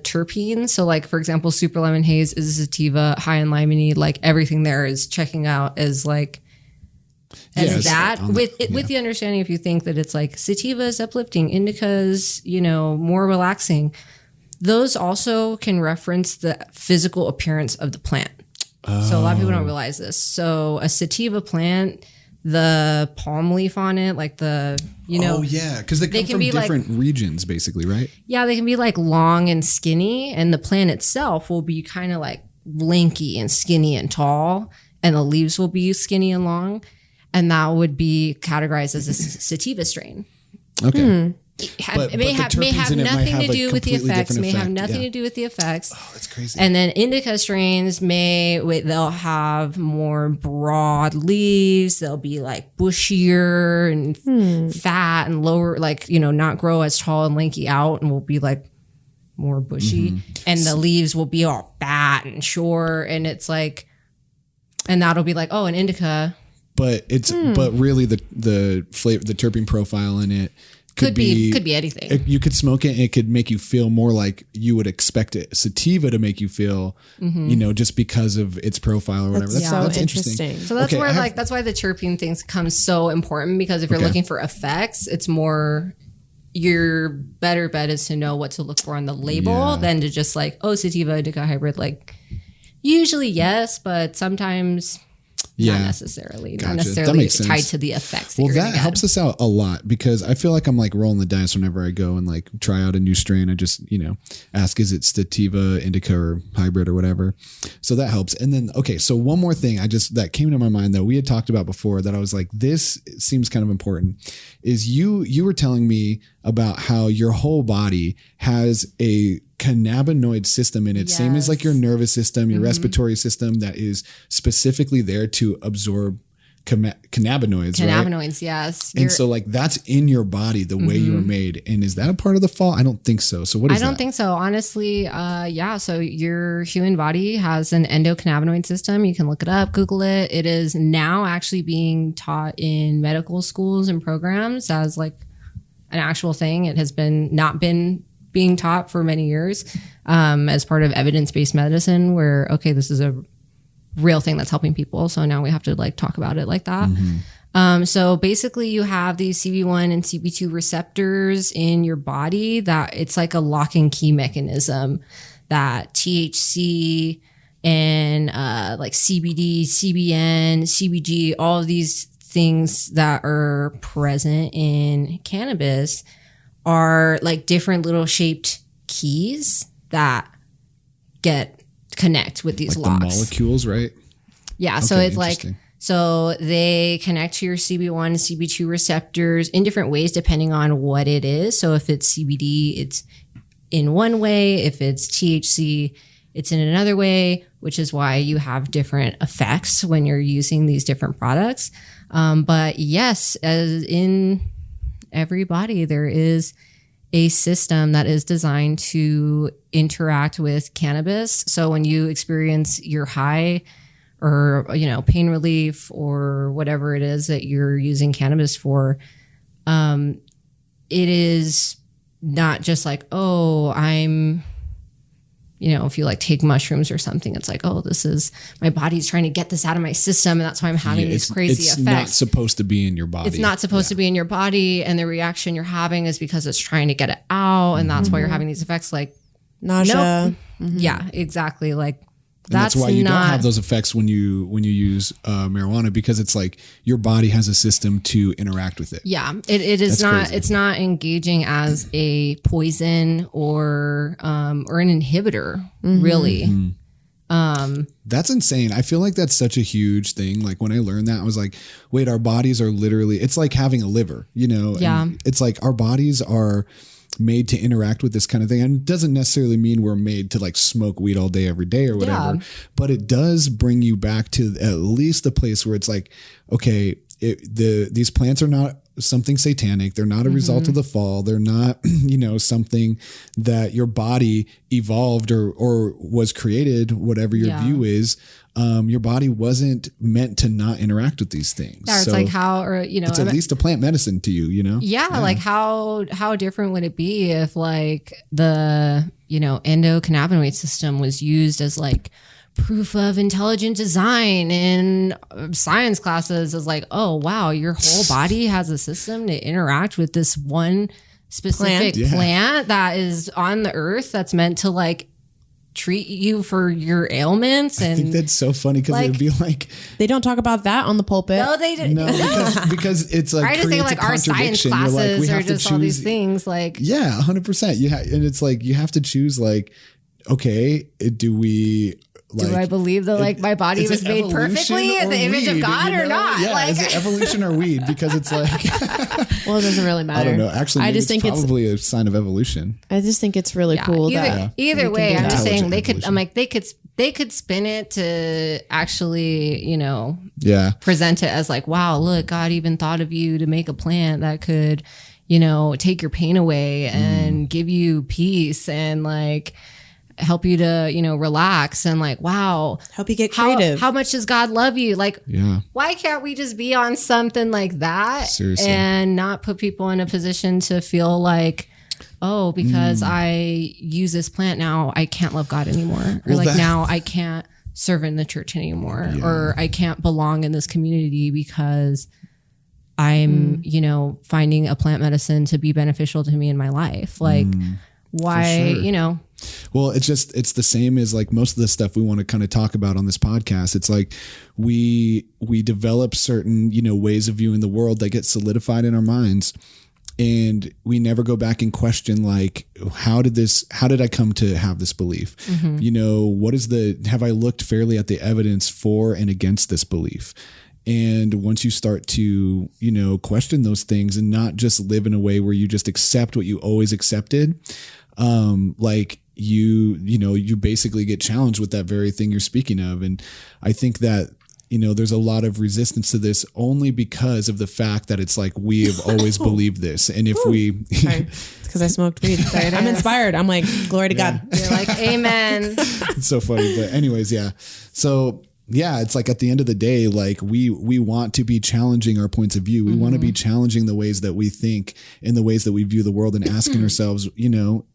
terpenes. So like, for example, super lemon haze is a sativa, high in limonene, like everything there is checking out as like, with the understanding, if you think that it's like sativa is uplifting, indicas, more relaxing, those also can reference the physical appearance of the plant. So a lot of people don't realize this. So a sativa plant, the palm leaf on it, like because they come from different regions, basically, right? Yeah, they can be like long and skinny, and the plant itself will be kind of like lanky and skinny and tall, and the leaves will be skinny and long. And that would be categorized as a sativa strain. Okay. It may have nothing to do with the effects. May have nothing to do with the effects. Oh, that's crazy. And then indica strains they'll have more broad leaves. They'll be like bushier and fat and lower, like, not grow as tall and lanky out, and will be like more bushy. Mm-hmm. And the leaves will be all fat and short. And it's like, and that'll be like, oh, an indica. But it's but really the flavor, the terpene profile in it could be anything. You could smoke it and it could make you feel more like you would expect sativa to make you feel, just because of its profile or whatever. That's interesting. So that's where that's why the terpene things become so important, because if you're looking for effects, it's more, your better bet is to know what to look for on the label than to just like, oh, sativa indica hybrid. Like usually yes, but sometimes not necessarily. Gotcha. Not necessarily tied to the effects. That helps us out a lot, because I feel like I'm like rolling the dice whenever I go and like try out a new strain. I just, ask, is it sativa, indica, or hybrid or whatever? So that helps. And then, so one more thing that came to my mind that we had talked about before that I was like, this seems kind of important, is you were telling me about how your whole body has a cannabinoid system in it, same as like your nervous system, your respiratory system, that is specifically there to absorb cannabinoids, right? Yes. And so like that's in your body the way you were made. And is that a part of the fall? I don't think so. So what is that? I don't think so. Honestly, so your human body has an endocannabinoid system. You can look it up, Google it. It is now actually being taught in medical schools and programs as like an actual thing. It has not been being taught for many years as part of evidence-based medicine, where, this is a real thing that's helping people. So now we have to like talk about it like that. So basically you have these CB1 and CB2 receptors in your body that it's like a lock and key mechanism that THC and like CBD, CBN, CBG, all of these things that are present in cannabis are like different little shaped keys that connect with these like locks. The molecules, right? Yeah. So it's like, so they connect to your CB1 and CB2 receptors in different ways depending on what it is. So if it's CBD, it's in one way. If it's THC, it's in another way, which is why you have different effects when you're using these different products. But yes, as in every body, there is a system that is designed to interact with cannabis. So when you experience your high or, pain relief or whatever it is that you're using cannabis for, it is not just like, oh, I'm, if you like take mushrooms or something, it's like, oh, this is my body's trying to get this out of my system. And that's why I'm having these crazy effects. It's not supposed to be in your body. It's not supposed to be in your body. And the reaction you're having is because it's trying to get it out. And that's why you're having these effects like nausea. Nope. Yeah, exactly. Like, that's why you don't have those effects when you use marijuana, because it's like your body has a system to interact with it. Yeah, it is not. Crazy. It's not engaging as a poison or an inhibitor, really. That's insane. I feel like that's such a huge thing. Like when I learned that, I was like, wait, our bodies are literally. It's like having a liver, Yeah. And it's like our bodies are made to interact with this kind of thing. And it doesn't necessarily mean we're made to like smoke weed all day, every day or whatever, but it does bring you back to at least the place where it's like, okay, these plants are not something satanic. They're not a result of the fall. They're not, something that your body evolved or was created, whatever your view is. Your body wasn't meant to not interact with these things. Yeah, it's like how, or it's at least a plant medicine to you, Yeah, like how different would it be if like the endocannabinoid system was used as like proof of intelligent design in science classes, as like, oh wow, your whole body has a system to interact with this one specific plant that is on the earth that's meant to like treat you for your ailments. And I think that's so funny because it would be like they don't talk about that on the pulpit. No, they don't. No, because it's like I just think like our science classes are just all these things like 100%. And it's like you have to choose like, okay, do we? Like, do I believe that like my body was made perfectly in the image of God or not? Yeah, like, is it evolution or weed? Because it's like, well, it doesn't really matter. I don't know. Actually, I just think it's probably a sign of evolution. I just think it's really cool. Either way, I'm just saying they could. I'm like they could spin it to actually, present it as like, wow, look, God even thought of you to make a plant that could, take your pain away and give you peace and like help you to, relax and like, wow. Help you get creative. How much does God love you? Like, why can't we just be on something like that? Seriously. And not put people in a position to feel like, oh, because I use this plant now, I can't love God anymore. Or now I can't serve in the church anymore. Yeah. Or I can't belong in this community because I'm, finding a plant medicine to be beneficial to me in my life. Like, why, Well, it's the same as like most of the stuff we want to kind of talk about on this podcast. It's like we develop certain, ways of viewing the world that get solidified in our minds. And we never go back and question like, how did I come to have this belief? Have I looked fairly at the evidence for and against this belief? And once you start to, question those things and not just live in a way where you just accept what you always accepted, like you basically get challenged with that very thing you're speaking of. And I think that, there's a lot of resistance to this only because of the fact that it's like, we have always believed this. And if it's because I smoked weed. I'm inspired. I'm like, glory to God. You're like, amen. It's so funny. But anyways, yeah. So yeah, it's like at the end of the day, like we want to be challenging our points of view. We want to be challenging the ways that we think and the ways that we view the world and asking ourselves,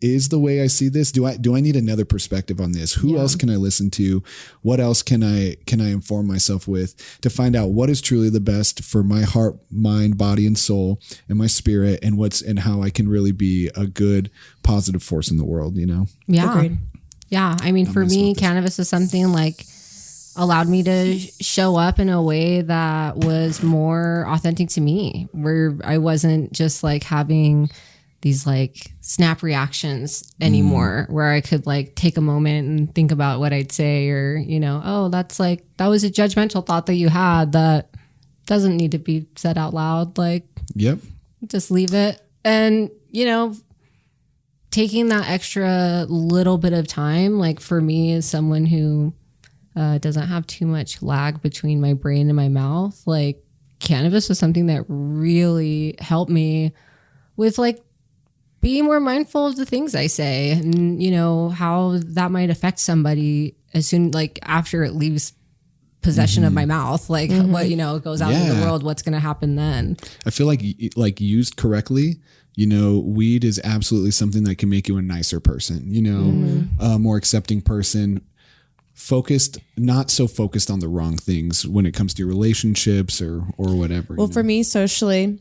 is the way I see this? Do I need another perspective on this? Who else can I listen to? What else can I inform myself with to find out what is truly the best for my heart, mind, body, and soul and my spirit and how I can really be a good, positive force in the world, Yeah. Agreed. Yeah. I mean, for me, cannabis is something like allowed me to show up in a way that was more authentic to me, where I wasn't just like having these like snap reactions anymore, where I could like take a moment and think about what I'd say, or, oh, that was a judgmental thought that you had that doesn't need to be said out loud. Like, yep, just leave it. And, taking that extra little bit of time, like for me as someone who doesn't have too much lag between my brain and my mouth, like cannabis was something that really helped me with like being more mindful of the things I say and, you know, how that might affect somebody as soon, like after it leaves possession of my mouth, like what, you know, goes out into the world, what's going to happen then? I feel like used correctly, you know, weed is absolutely something that can make you a nicer person, you know, a more accepting person, not so focused on the wrong things when it comes to your relationships or whatever. Well, for me, socially,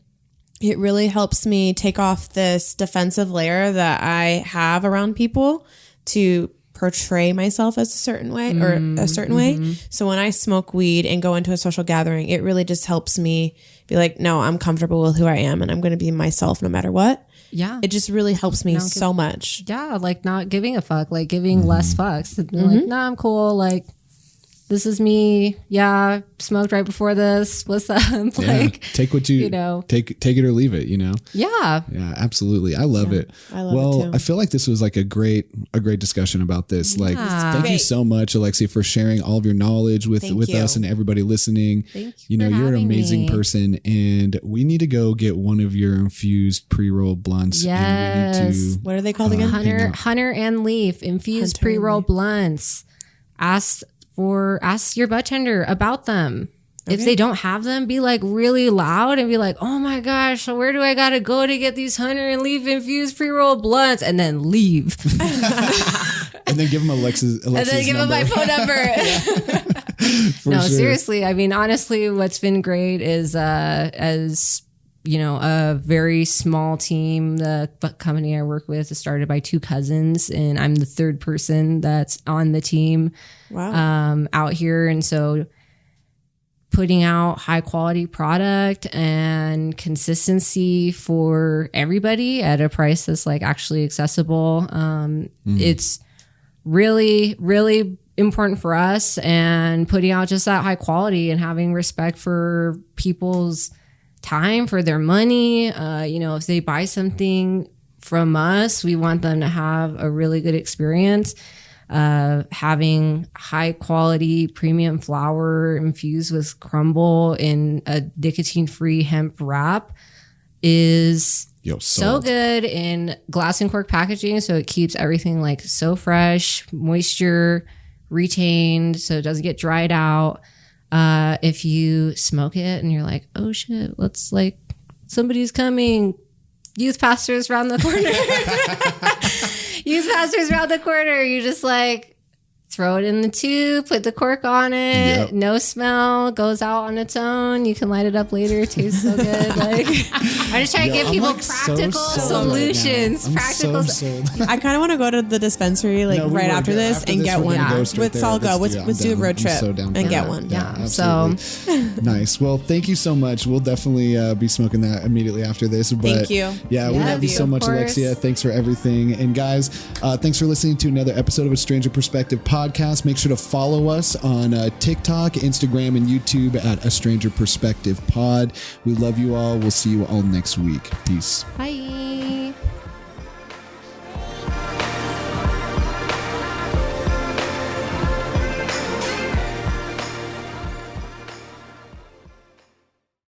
it really helps me take off this defensive layer that I have around people to portray myself as a certain way or a certain way. So when I smoke weed and go into a social gathering, it really just helps me be like, no, I'm comfortable with who I am and I'm going to be myself no matter what. Yeah. It just really helps me so much. Yeah. Like not giving a fuck, like giving less fucks. Like, nah, I'm cool. Like, this is me. Yeah. Smoked right before this. What's up? Like, take what you know, take it or leave it, you know? Yeah. Yeah, absolutely. I love it. I love it too. I feel like this was like a great discussion about this. Like, thank you so much, Alexia, for sharing all of your knowledge with us and everybody listening. You know, you're an amazing person and we need to go get one of your infused pre-roll blunts. Yes. And we need to, what are they called again? Hunter and Leaf infused pre-roll blunts. Ask your bartender about them. Okay. If they don't have them, be like really loud and be like, oh my gosh, so where do I gotta go to get these Hunter and Leaf infused pre-roll blunts? And then leave. And then give them Alexia's and then give number. them my phone number. No, seriously. I mean, honestly, what's been great is as you know, a very small team. The company I work with is started by 2 cousins, and I'm the 3rd person that's on the team. Wow. Out here. And so putting out high quality product and consistency for everybody at a price that's like actually accessible. It's really, really important for us, and putting out just that high quality and having respect for people's time, for their money. You know, if they buy something from us, we want them to have a really good experience. Having high quality premium flower infused with crumble in a nicotine free hemp wrap is so good in glass and cork packaging. So it keeps everything like so fresh, moisture retained, so it doesn't get dried out. If you smoke it and you're like, oh shit, let's like, somebody's coming, youth pastors around the corner. Youth pastors around the corner. You just like throw it in the tube, put the cork on it, no smell, goes out on its own. You can light it up later. It tastes so good. Like, I just try to give people like practical solutions. Right I kind of want to go to the dispensary like right after this and get one. Let's all go. Let's do a road trip and get one. Yeah. So nice. Well, thank you so much. We'll definitely be smoking that immediately after this. But thank you. Yeah, we love you so much, Alexia. Thanks for everything. And guys, thanks for listening to another episode of A Stranger Perspective podcast. Make sure to follow us on TikTok, Instagram, and YouTube at A Stranger Perspective Pod. We love you all. We'll see you all next week. Peace. Bye.